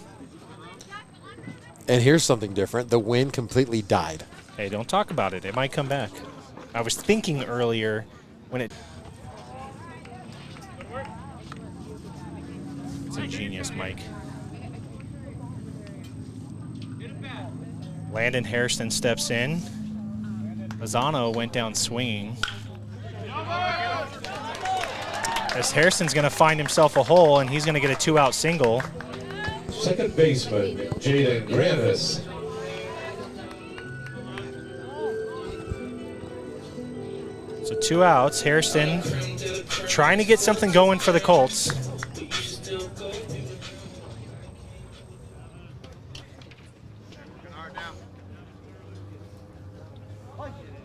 And here's something different. The wind completely died. Hey, don't talk about it. It might come back. I was thinking earlier when it... It's a genius, Mike. Landon Hairston steps in. Lozano went down swinging. As Hairston's going to find himself a hole, and he's going to get a 2-out single. Second baseman, Jaden Granis. So 2 outs. Hairston trying to get something going for the Colts.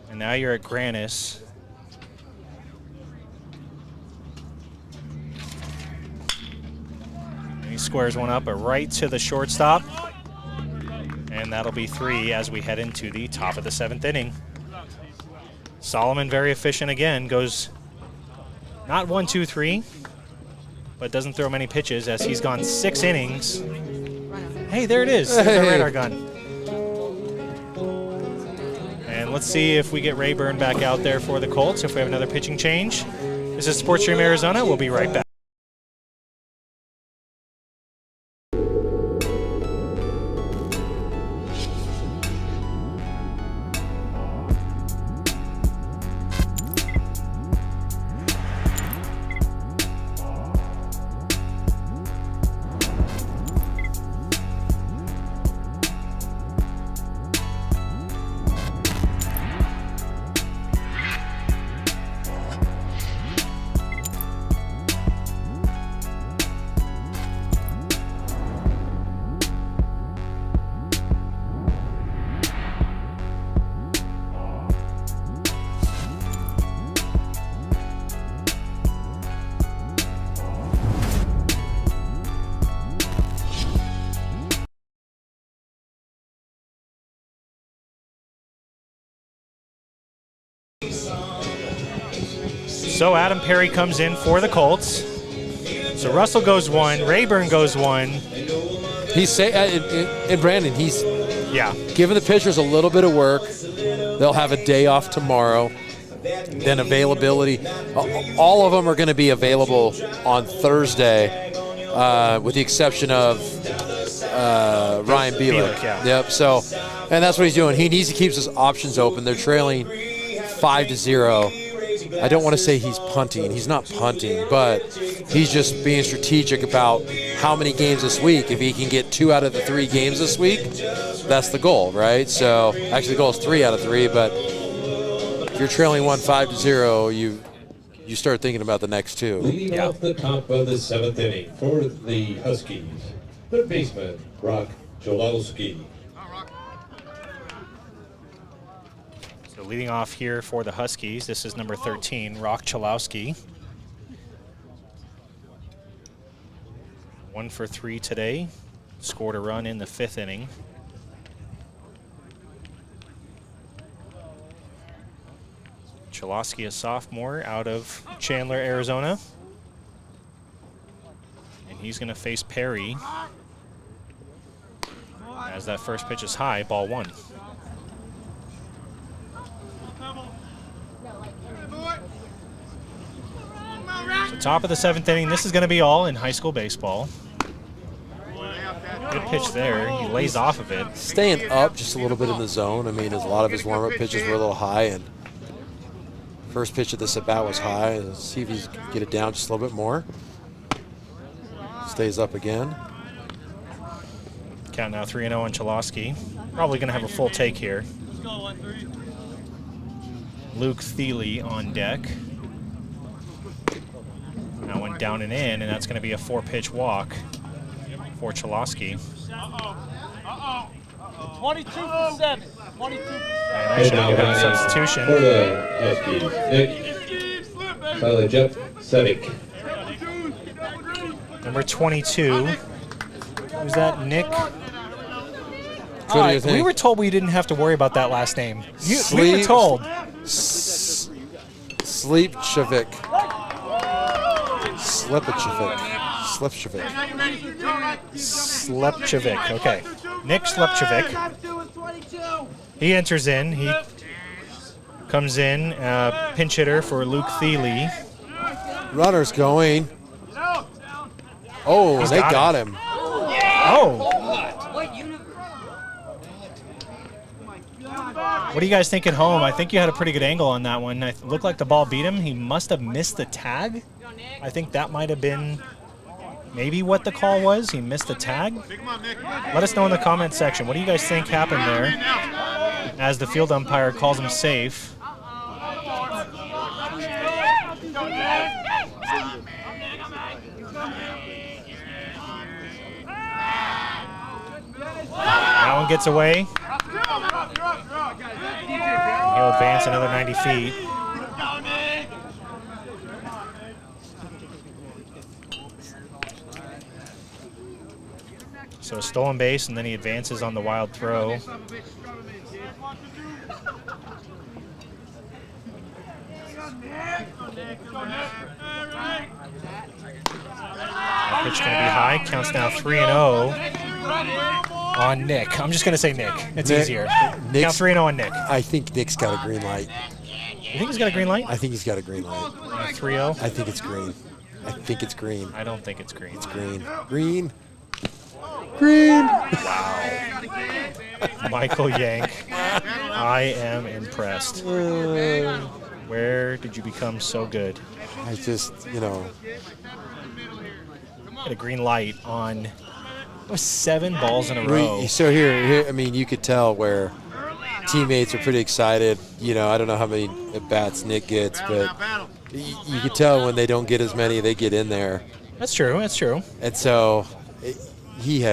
And now you're at Grannis. And he squares one up, but right to the shortstop. And that'll be 3 as we head into the top of the 7th inning. Solomon very efficient again, goes not 1, 2, 3, but doesn't throw many pitches as he's gone 6 innings. Hey, there it is, there's our radar gun. And let's see if we get Rayburn back out there for the Colts, if we have another pitching change. This is Sports Stream Arizona, we'll be right back. So Adam Perry comes in for the Colts. So Russell goes 1, Rayburn goes 1. He's and Brandon, he's giving the pitchers a little bit of work. They'll have a day off tomorrow. Then availability, all of them are going to be available on Thursday, with the exception of Ryan Bielek. Yep. So, and that's what he's doing. He needs to keep his options open. They're trailing 5-0. I don't want to say he's punting. He's not punting, but he's just being strategic about how many games this week. If he can get 2 out of the 3 games this week, that's the goal, right? So actually the goal is 3 out of 3, but if you're trailing 5-0, you start thinking about the next 2. Leading off the top of the 7th inning for the Huskies, third baseman, Rock Cholowski. So leading off here for the Huskies, this is number 13, Rock Cholowski. 1 for 3 today, scored a run in the 5th inning. Cholowski, a sophomore out of Chandler, Arizona. And he's going to face Perry as that first pitch is high, ball 1. So top of the 7th inning, this is going to be all in high school baseball. Good pitch there. He lays off of it. Staying up just a little bit in the zone. I mean, a lot of his warm-up pitches were a little high, and first pitch of this at-bat was high. Let's see if he can get it down just a little bit more. Stays up again. Count now 3-0 on Cholowski. Probably going to have a full take here. Luke Thiele on deck. That went down and in, and that's going to be a 4-pitch walk for Cholowski. 22 for 7. 22%. And actually, we have a substitution. For the Huskies, Jeff Sedek. Number 22. Who's that? Nick? We were told we didn't have to worry about that last name. We were told. Slipčević. Slipčević, okay. Nick Slipčević. He enters in. He comes in, pinch hitter for Luke Thiele. Runner's going. Oh, they got him. Oh. What do you guys think at home? I think you had a pretty good angle on that one. It looked like the ball beat him. He must have missed the tag. I think that might have been maybe what the call was. He missed the tag. Let us know in the comment section. What do you guys think happened there as the field umpire calls him safe? gets away. He'll advance another 90 feet. So a stolen base, and then he advances on the wild throw. That pitch going to be high. Counts now 3-0 on Nick. I'm just going to say Nick. It's easier. Count 3-0 on Nick. I think Nick's got a green light. You think he's got a green light? I think he's got a green light. 3-0? I think it's green. I think it's green. I don't think it's green. It's green. Green. Green. Wow. Michael Yank. I am impressed. Where did you become so good? I just, you know. Had a green light on 7 balls in a row. So here, I mean, you could tell where teammates are pretty excited. You know, I don't know how many at-bats Nick gets, but you could tell when they don't get as many, they get in there. That's true. That's true. And so he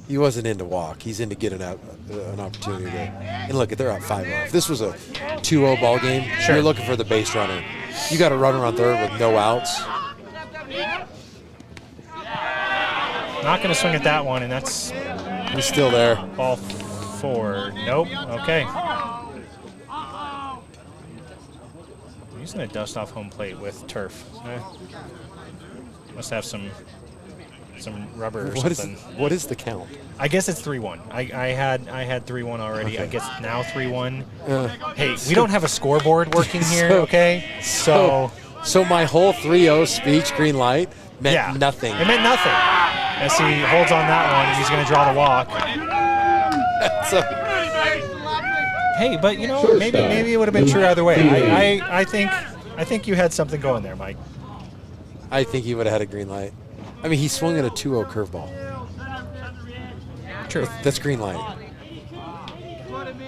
wasn't in to walk. He's in to get an opportunity to. And look, they're up 5-0. If this was a 2-0 ball game, sure, you're looking for the base runner. You got a runner on third with no outs. Not going to swing at that one, and that's. He's still there. Ball 4. Nope. Okay. He's going to dust off home plate with turf. Must have some rubber or something. What is the count? I guess it's 3-1. I had 3-1 already. Okay. I guess now 3-1. Hey, we don't have a scoreboard working here, okay? So my whole 3-0 speech, green light, meant nothing. It meant nothing. As he holds on that one, and he's going to draw the walk. Hey, but you know, maybe it would have been true either way. I think you had something going there, Mike. I think he would have had a green light. I mean, he swung at a 2-0 curveball. True. That's green light. We're going to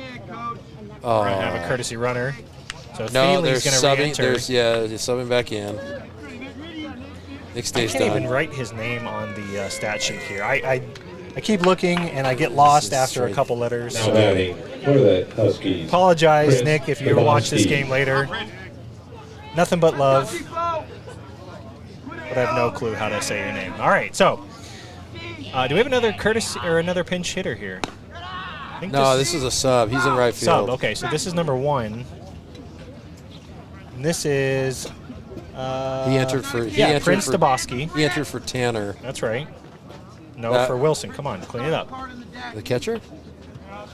have a courtesy runner. So no, they're going to subbing. re-enter. They're subbing back in. Nick stays I can't done. even write his name on the stat sheet here. I keep looking, and I get lost after a couple letters. Now batting for the Huskies. Apologize, Nick, if you watch this game later. Nothing but love. But I have no clue how to say your name. All right, so do we have another courtesy or another pinch hitter here? No, this is a sub. He's in right field. Sub. Okay, so this is number 1. And this is he entered for Prince Daboski. He entered for Tanner. That's right. No, for Wilson. Come on, clean it up. The catcher?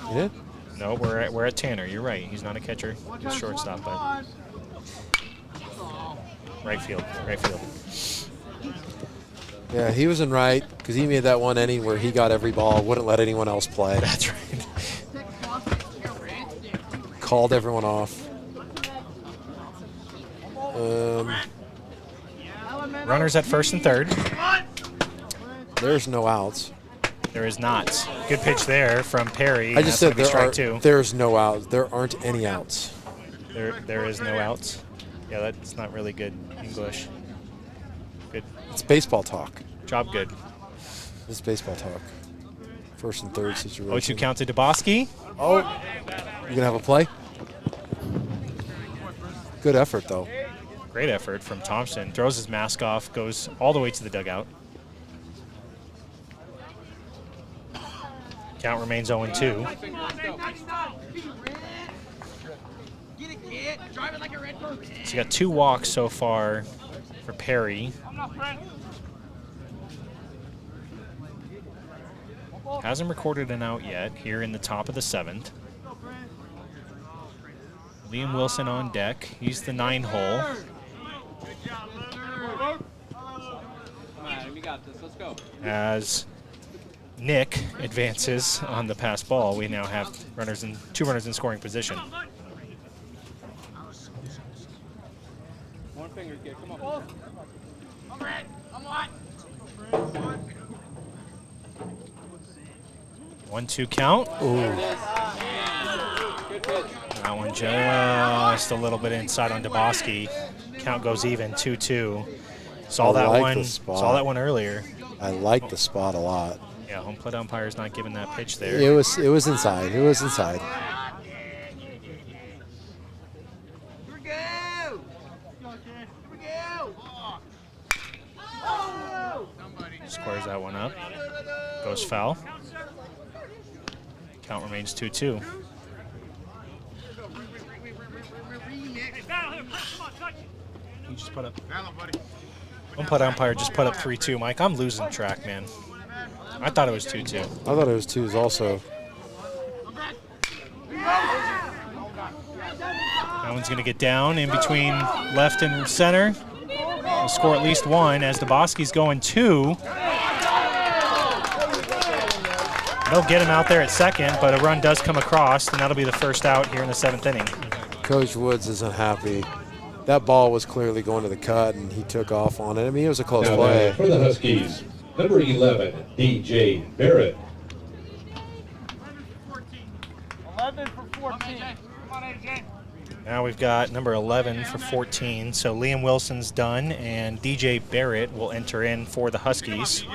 You did? No, we're at Tanner. You're right. He's not a catcher. He's shortstop, but right field. Yeah, he was in right because he made that one inning where he got every ball, wouldn't let anyone else play. That's right. Called everyone off. Runners at first and third. There's no outs. There is not. Good pitch there from Perry. I just said there's no outs. There aren't any outs. There is no outs. Yeah, that's not really good English. Good. It's baseball talk. Job good. This is baseball talk. First and third situation. 0-2 count to Daboski. Oh, you gonna have a play? Good effort though. Great effort from Thompson. Throws his mask off, goes all the way to the dugout. Count remains 0-2. So you got 2 walks so far for Perry. Hasn't recorded an out yet here in the top of the 7th. Liam Wilson on deck. He's the 9-hole. As Nick advances on the pass ball, we now have 2 runners in scoring position. One finger, kid. Come on. I'm on. 1-2 count. Ooh. That one just a little bit inside on Daboski. Count goes even, 2-2. Saw that one earlier. I like the spot a lot. Yeah, home plate umpire's not giving that pitch there. It was inside. It was inside. Squares that one up. Goes foul. Count remains 2-2. You just put up. Home plate umpire just put up 3-2. Mike, I'm losing track, man. I thought it was 2-2. I thought it was 2s also. That one's going to get down in between left and center. We'll score at least one as Daboski's going 2. They'll get him out there at second, but a run does come across, and that'll be the first out here in the 7th inning. Coach Woods isn't happy. That ball was clearly going to the cut, and he took off on it. I mean, it was a close Now play. for the Huskies, number 11, DJ Barrett. 11 for 14. Come on, AJ. Now we've got number 11 for 14. So Liam Wilson's done, and DJ Barrett will enter in for the Huskies.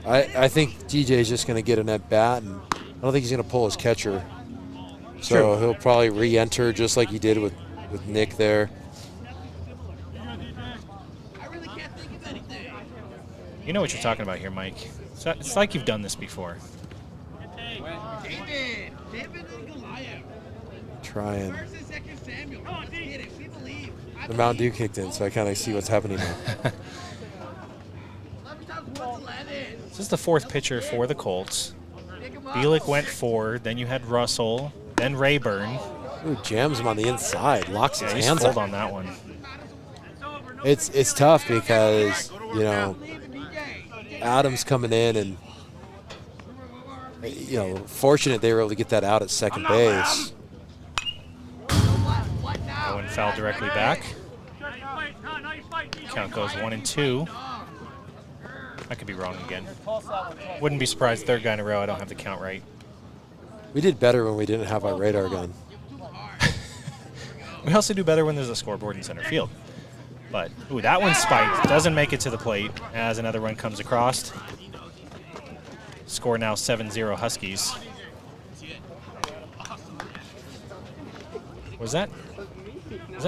I think DJ's just going to get an at-bat, and I don't think he's going to pull his catcher. So he'll probably re-enter just like he did with Nick there. You know what you're talking about here, Mike. It's like you've done this before. Trying. The Mountain Dew kicked in, so I kind of see what's happening now. This is the 4th pitcher for the Colts. Bielik went 4, then you had Russell, then Rayburn. Ooh, jams him on the inside, locks his He's hands fulled up. on that one. It's tough because, you know, Adams coming in and, you know, fortunate they were able to get that out at second base. Owen fouled directly back. Count goes 1-2. I could be wrong again. Wouldn't be surprised, 3rd guy in a row. I don't have the count right. We did better when we didn't have our radar gun. We also do better when there's a scoreboard in center field. But, ooh, that one spiked. Doesn't make it to the plate as another run comes across. Score now 7-0 Huskies. Was that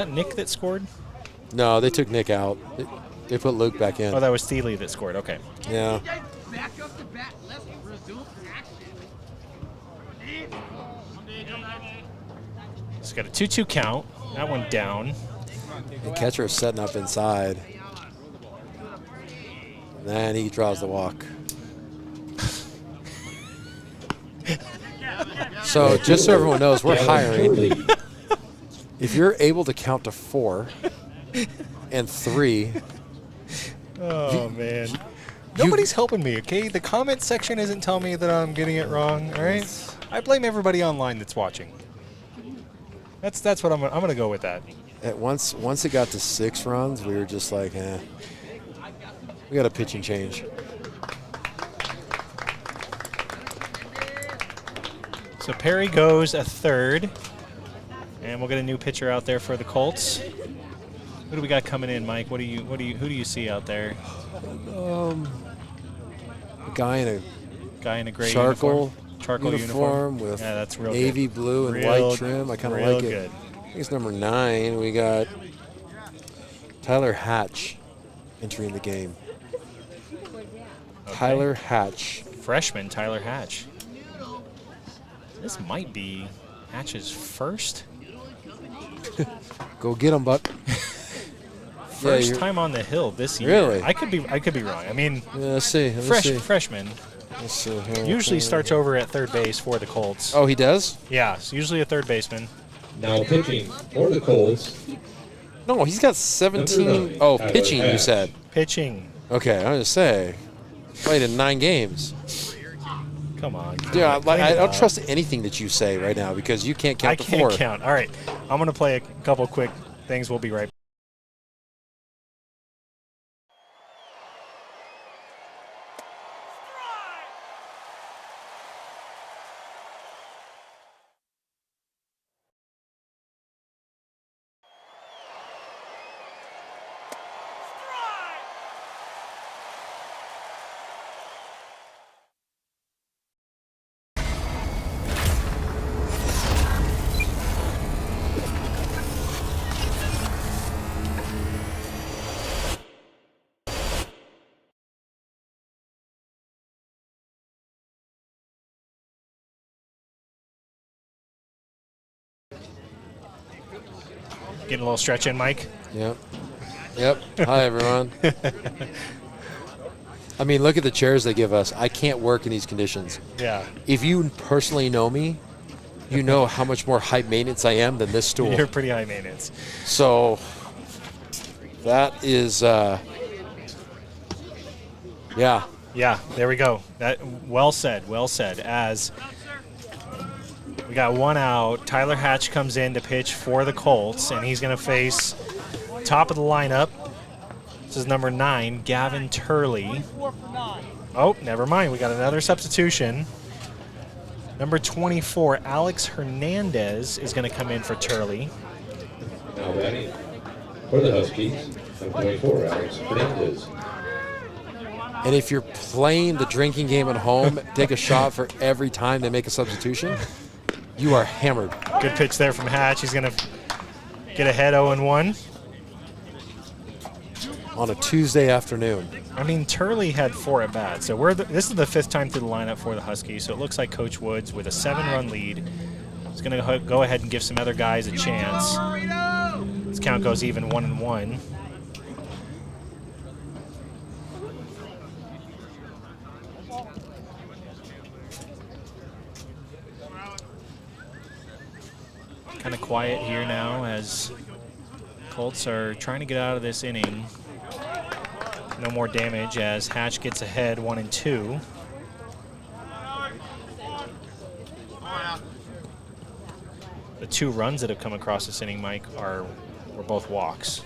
Nick that scored? No, they took Nick out. They put Luke back in. Oh, that was Thiele that scored. Okay. Yeah. It's got a 2-2 count. That one down. The catcher is setting up inside. And then he draws the walk. So just so everyone knows, we're hiring. If you're able to count to 4 and 3. Oh, man. Nobody's helping me, okay? The comment section isn't telling me that I'm getting it wrong, all right? I blame everybody online that's watching. That's what I'm going to go with that. Once it got to 6 runs, we were just like, we got a pitching change. So Perry goes a 3rd, and we'll get a new pitcher out there for the Colts. Who do we got coming in, Mike? Who do you see out there? A guy in a gray charcoal uniform with that's real navy good. blue and Real- white trim. I kind of real like it. good. I think it's number 9. We got Tyler Hatch entering the game. Okay. Tyler Hatch. Freshman Tyler Hatch. This might be Hatch's first Go get him, Buck. first time on the hill this year. Really? I could be wrong. I mean, Yeah, let's see. Let's see. freshman Let's see here. usually starts over at 3rd base for the Colts. Oh, he does? Yeah, it's usually a 3rd baseman. Now pitching for the Colts, No, he's got 17. Number 9, Oh, Tyler pitching, you Hatch. said. Pitching. Okay, I was going to say. Played in 9 games. Come on. Yeah, clean I it don't up. trust anything that you say right now because you can't I count to can't 4. count. All right, I'm going to play a couple quick things. We'll be right back. Getting a little stretch in, Mike. Yep. Yep. Hi, everyone. I mean, look at the chairs they give us. I can't work in these conditions. Yeah. If you personally know me, you know how much more high maintenance I am than this stool. You're pretty high maintenance. So that is, yeah. Yeah, there we go. That well said, well said. As we got one out, Tyler Hatch comes in to pitch for the Colts, and he's going to face top of the lineup. This is number 9, Gavin Turley. Oh, never mind. We got another substitution. Number 24, Alex Hernandez is going to come in for Turley. Now batting for the Huskies, number 24, Alex Hernandez. And if you're playing the drinking game at home, take a shot for every time they make a substitution, you are hammered. Good pitch there from Hatch. He's going to get ahead 0-1. On a Tuesday afternoon. I mean, Turley had 4 at-bats, so this is the 5th time through the lineup for the Huskies, so it looks like Coach Woods, with a 7-run lead, is going to go ahead and give some other guys a chance. This count goes even 1-1. Kind of quiet here now as Colts are trying to get out of this inning. No more damage as Hatch gets ahead 1-2. The 2 runs that have come across this inning, Mike, were both walks.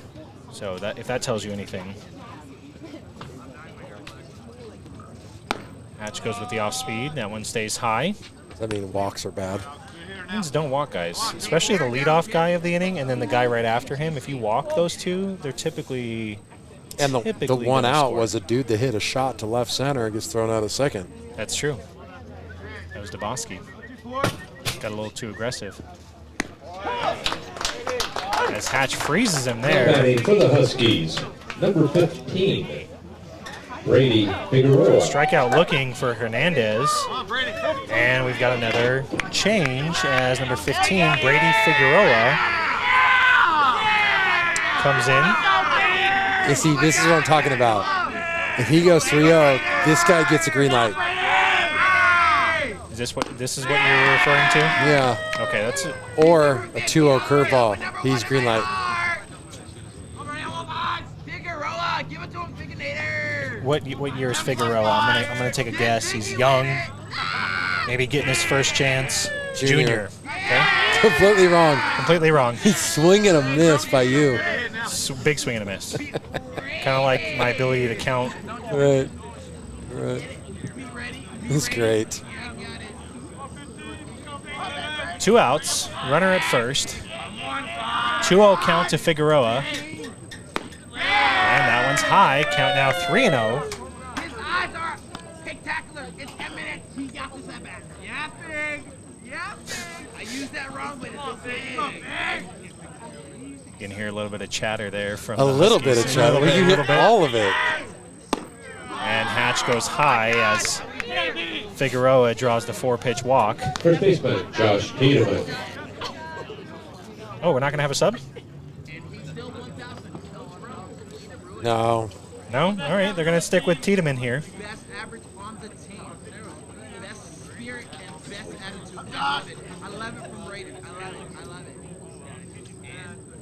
So that if that tells you anything. Hatch goes with the off speed. That one stays high. Does that mean walks are bad? Means don't walk guys, especially the leadoff guy of the inning and then the guy right after him. If you walk those two, they're typically And the one out was a dude that hit a shot to left center and gets thrown out of second. That's true. That was Dabowski. Got a little too aggressive. As Hatch freezes him there. Batting for the Huskies, number 15, Brady Figueroa. Strikeout looking for Hernandez. And we've got another change as number 15, Brady Figueroa, comes in. You see, this is what I'm talking about. If he goes 3-0, this guy gets a green light. Is this is what you're referring to? Yeah. Okay, that's it. Or a 2-0 curveball. He's green light. What year is Figueroa? I'm gonna take a guess. He's young, maybe getting his first chance. Junior. Okay. Completely wrong. Completely wrong. He's swinging a miss by you. Big swing and a miss. Kind of like my ability to count. Right. Right. That's great. 2 outs. Runner at first. 2-0 count to Figueroa. And that one's high. Count now 3-0. His eyes are spectacular. In 10 minutes, he got this at bat. Yeah, big. Yeah, big. I used that wrong, but it's big. You can hear a little bit of chatter there from A the little Huskies. bit of chatter. We can hear all of it. And Hatch goes high as Figueroa draws the 4-pitch walk. First baseman, Josh Tiedemann. Oh, we're not going to have a sub? No. No? All right, they're going to stick with Tiedemann here. Best average on the team. Best spirit and best attitude. I love it. I love it from Raiden. I love it. I love it.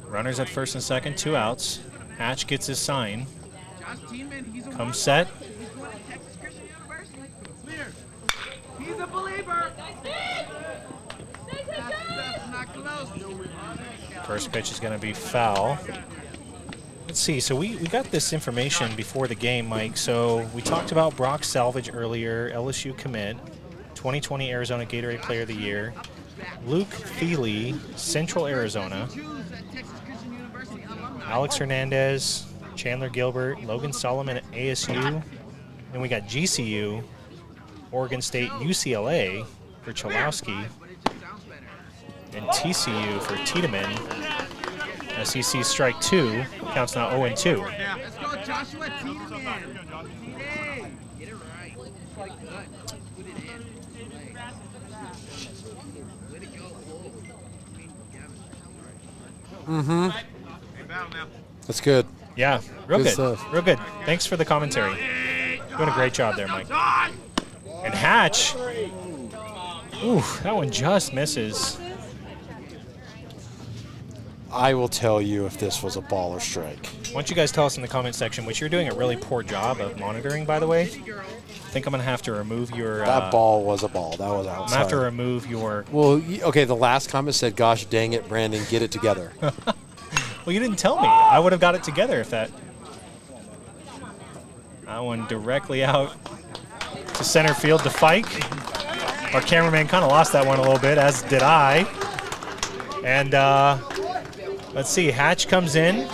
Runners at first and second, 2 outs. Hatch gets his sign. Josh Tiedemann, he's a Comes set. He's going to Texas Christian University. Clear. He's a believer. That's not close. First pitch is going to be foul. Let's see. So we got this information before the game, Mike. So we talked about Brock Salvage earlier, LSU commit, 2020 Arizona Gatorade Player of the Year. Luke Thiele, Central Arizona. Alex Hernandez, Chandler Gilbert, Logan Solomon at ASU. Then we got GCU, Oregon State, UCLA for Chalowski, and TCU for Tiedemann. SEC strike 2, counts now 0-2. Let's go, Joshua Tiedemann. Get it right. Put it good. Put it in. Way to go. Mm-hmm. That's good. Yeah, real Good good. stuff. Real good. Thanks for the commentary. Doing a great job there, Mike. And Hatch. Ooh, that one just misses. I will tell you if this was a ball or strike. Why don't you guys tell us in the comment section, which you're doing a really poor job of monitoring, by the way. I think I'm going to have to remove your... That ball was a ball. That was outside. I'm going to have to remove your... Well, okay, the last comment said, gosh dang it, Brandon, get it together. Well, you didn't tell me. I would have got it together if that... That one directly out to center field to Fike. Our cameraman kind of lost that one a little bit, as did I. And let's see, Hatch comes in,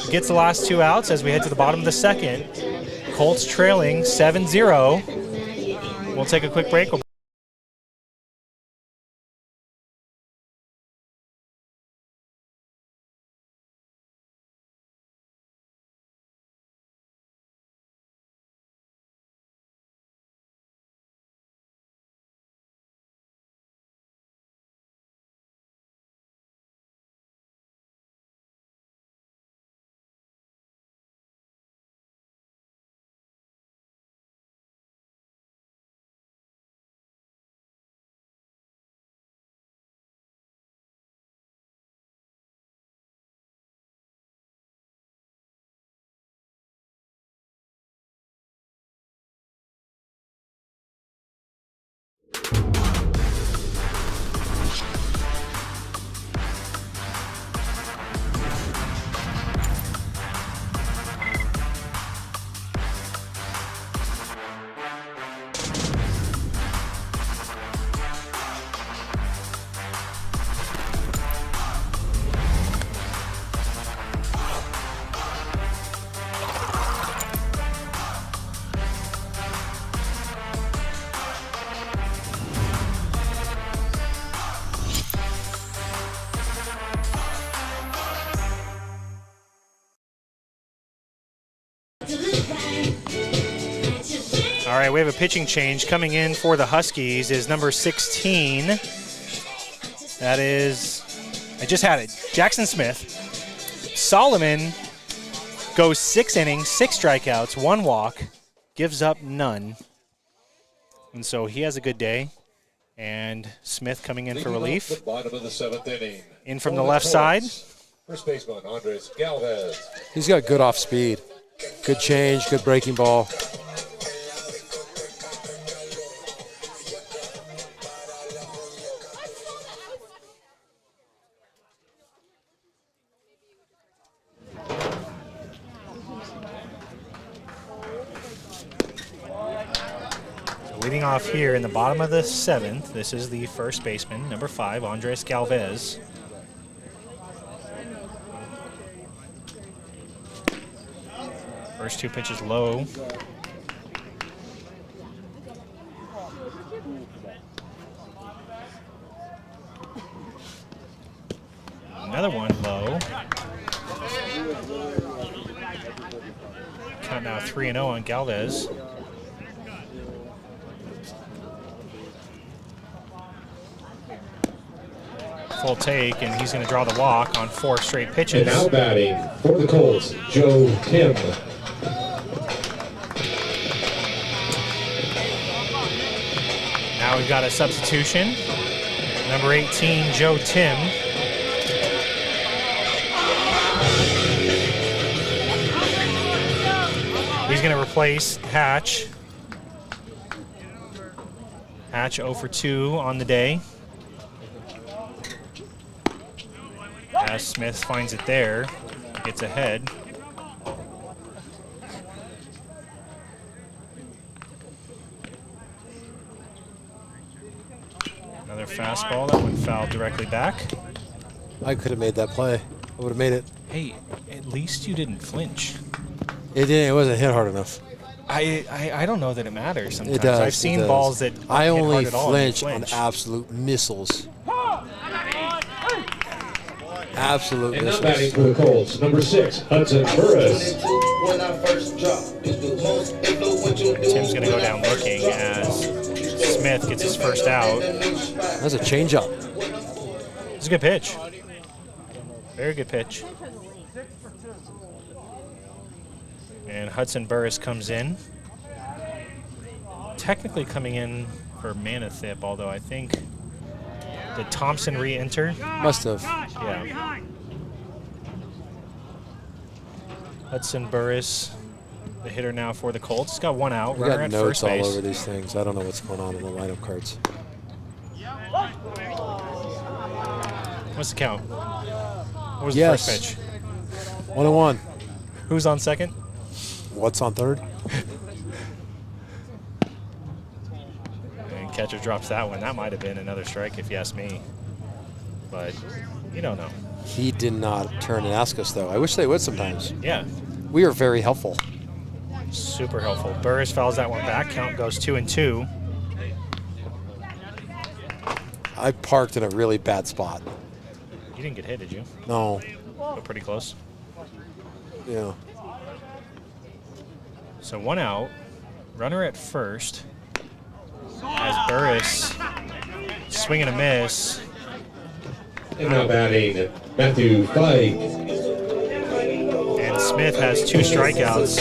gets the last 2 outs as we head to the bottom of the second. Colts trailing 7-0. We'll take a quick break. All right, we have a pitching change. Coming in for the Huskies is number 16. That is, I just had it, Jackson Smith. Solomon goes 6 innings, 6 strikeouts, 1 walk, gives up none. And so he has a good day. And Smith coming in for relief. The bottom of the 7th inning. In from the left side. First baseman, Andres Galvez. He's got good off speed. Good change, good breaking ball. Leading off here in the bottom of the 7th, this is the first baseman, number 5, Andres Galvez. First 2 pitches low. Another one low. Count now 3-0 on Galvez. Full take, and he's going to draw the walk on 4 straight pitches. And now batting for the Colts, Joe Tim. Now we've got a substitution. Number 18, Joe Tim. He's going to replace Hatch. Hatch 0 for 2 on the day. As Smith finds it there, gets ahead. Another fastball, that one fouled directly back. I could have made that play. I would have made it. Hey, at least you didn't flinch. It didn't. It wasn't hit hard enough. I don't know that it matters sometimes. It does. I've seen balls that I hit only hard at all and flinch on absolute missiles. Absolute And now missiles. batting for the Colts, number 6, Hudson Burris. Tim's going to go down looking as Smith gets his first out. That's a changeup. It's a good pitch. Very good pitch. And Hudson Burris comes in. Technically coming in for Manathip, although I think, did Thompson re-enter? Must have. Yeah. Hudson Burris, the hitter now for the Colts. He's got one out. We Runner got at notes first all base. over these things. I don't know what's going on in the lineup cards. What's the count? What was the Yes. first pitch? 1-1. Who's on second? What's on third? And catcher drops that one. That might have been another strike if you ask me. But you don't know. He did not turn and ask us, though. I wish they would sometimes. Yeah. We are very helpful. Super helpful. Burris fouls that one back. Count goes 2-2. I parked in a really bad spot. You didn't get hit, did you? No. But pretty close. Yeah. So one out. Runner at first. As Burris swing and a miss. And now batting, Matthew Fike. And Smith has 2 strikeouts.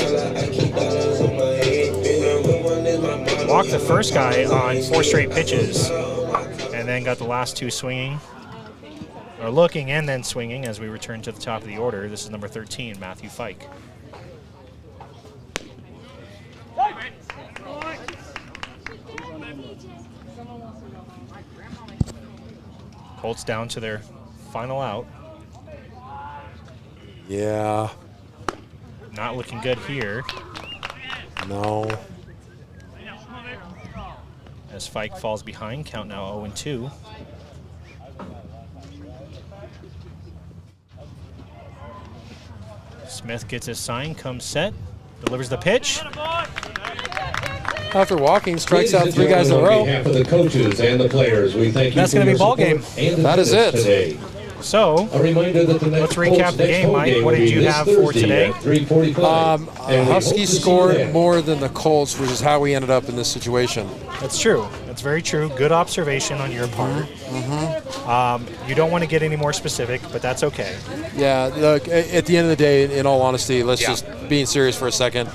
Walked the first guy on 4 straight pitches. And then got the last 2 swinging. Or looking and then swinging as we return to the top of the order. This is number 13, Matthew Fike. Colts down to their final out. Yeah. Not looking good here. No. As Fike falls behind, count now 0-2. Smith gets his sign, comes set, delivers the pitch. After walking, strikes out Ladies 3 and guys in a gentlemen, row. on behalf of the coaches and the players, we thank you That's for gonna be your ball support game. and That is attendance it. today. So, A reminder that the next let's recap Colts the next game, home Mike. game What will did be you this have for Thursday today? at 3:45. And we hope to see you Huskies then. scored more than the Colts, which is how we ended up in this situation. that's true. That's very true. Good observation on your part. You don't want to get any more specific, but that's okay. Yeah, look, at the end of the day, in all honesty, let's Yeah. just being serious for a second.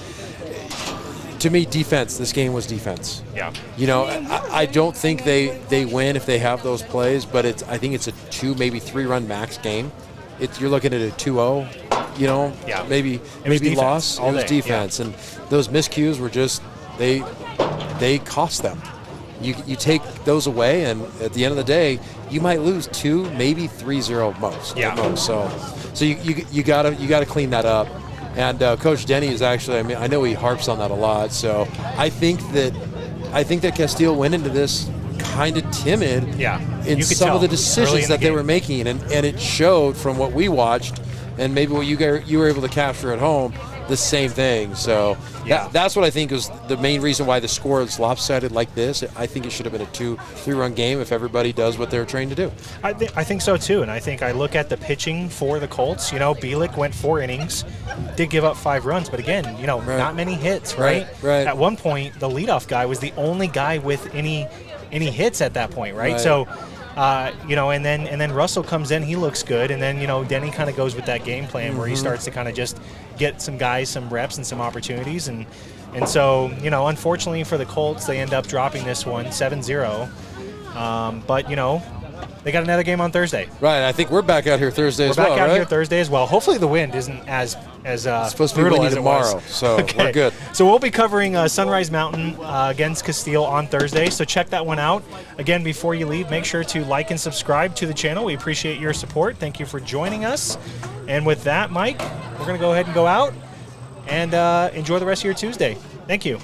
To me, defense. This game was defense. Yeah. You know, I don't think they win if they have those plays, but I think it's a 2, maybe 3-run max game. You're looking at a 2-0. You know, Yeah. maybe defense loss. all It was day, defense, and those miscues were just they cost them. You take those away, and at the end of the day, you might lose 2, maybe 3-0 most. Yeah. At most. So you gotta clean that up. And Coach Denny is actually, I mean, I know he harps on that a lot. So I think that Casteel went into this kind of timid Yeah. in You could some tell of the early in decisions the that they game. were making, and it showed from what we watched, and maybe what you were able to capture at home, the same thing. So Yeah. that's what I think was the main reason why the score is lopsided like this. I think it should have been a 2-3 run game if everybody does what they're trained to do. I think so too, and I think I look at the pitching for the Colts. You know, Bielik went 4 innings, did give up 5 runs, but again, you know, Right. not many hits, right? Right. At one point, the leadoff guy was the only guy with any hits at that point, right? Right. So, you know, and then Russell comes in, he looks good, and then, you know, Denny kind of goes with that game plan where he starts to kind of just get some guys some reps and some opportunities, and so, you know, unfortunately for the Colts, they end up dropping this one 7-0, but, you know, they got another game on Thursday. Right. I think we're back out here Thursday as We're well, back out right? here Thursday as well. Hopefully the wind isn't as It's supposed to be brutal windy as it tomorrow, was. so we're good. So we'll be covering Sunrise Mountain against Casteel on Thursday. So check that one out. Again, before you leave, make sure to like and subscribe to the channel. We appreciate your support. Thank you for joining us. And with that, Mike, we're going to go ahead and go out and enjoy the rest of your Tuesday. Thank you.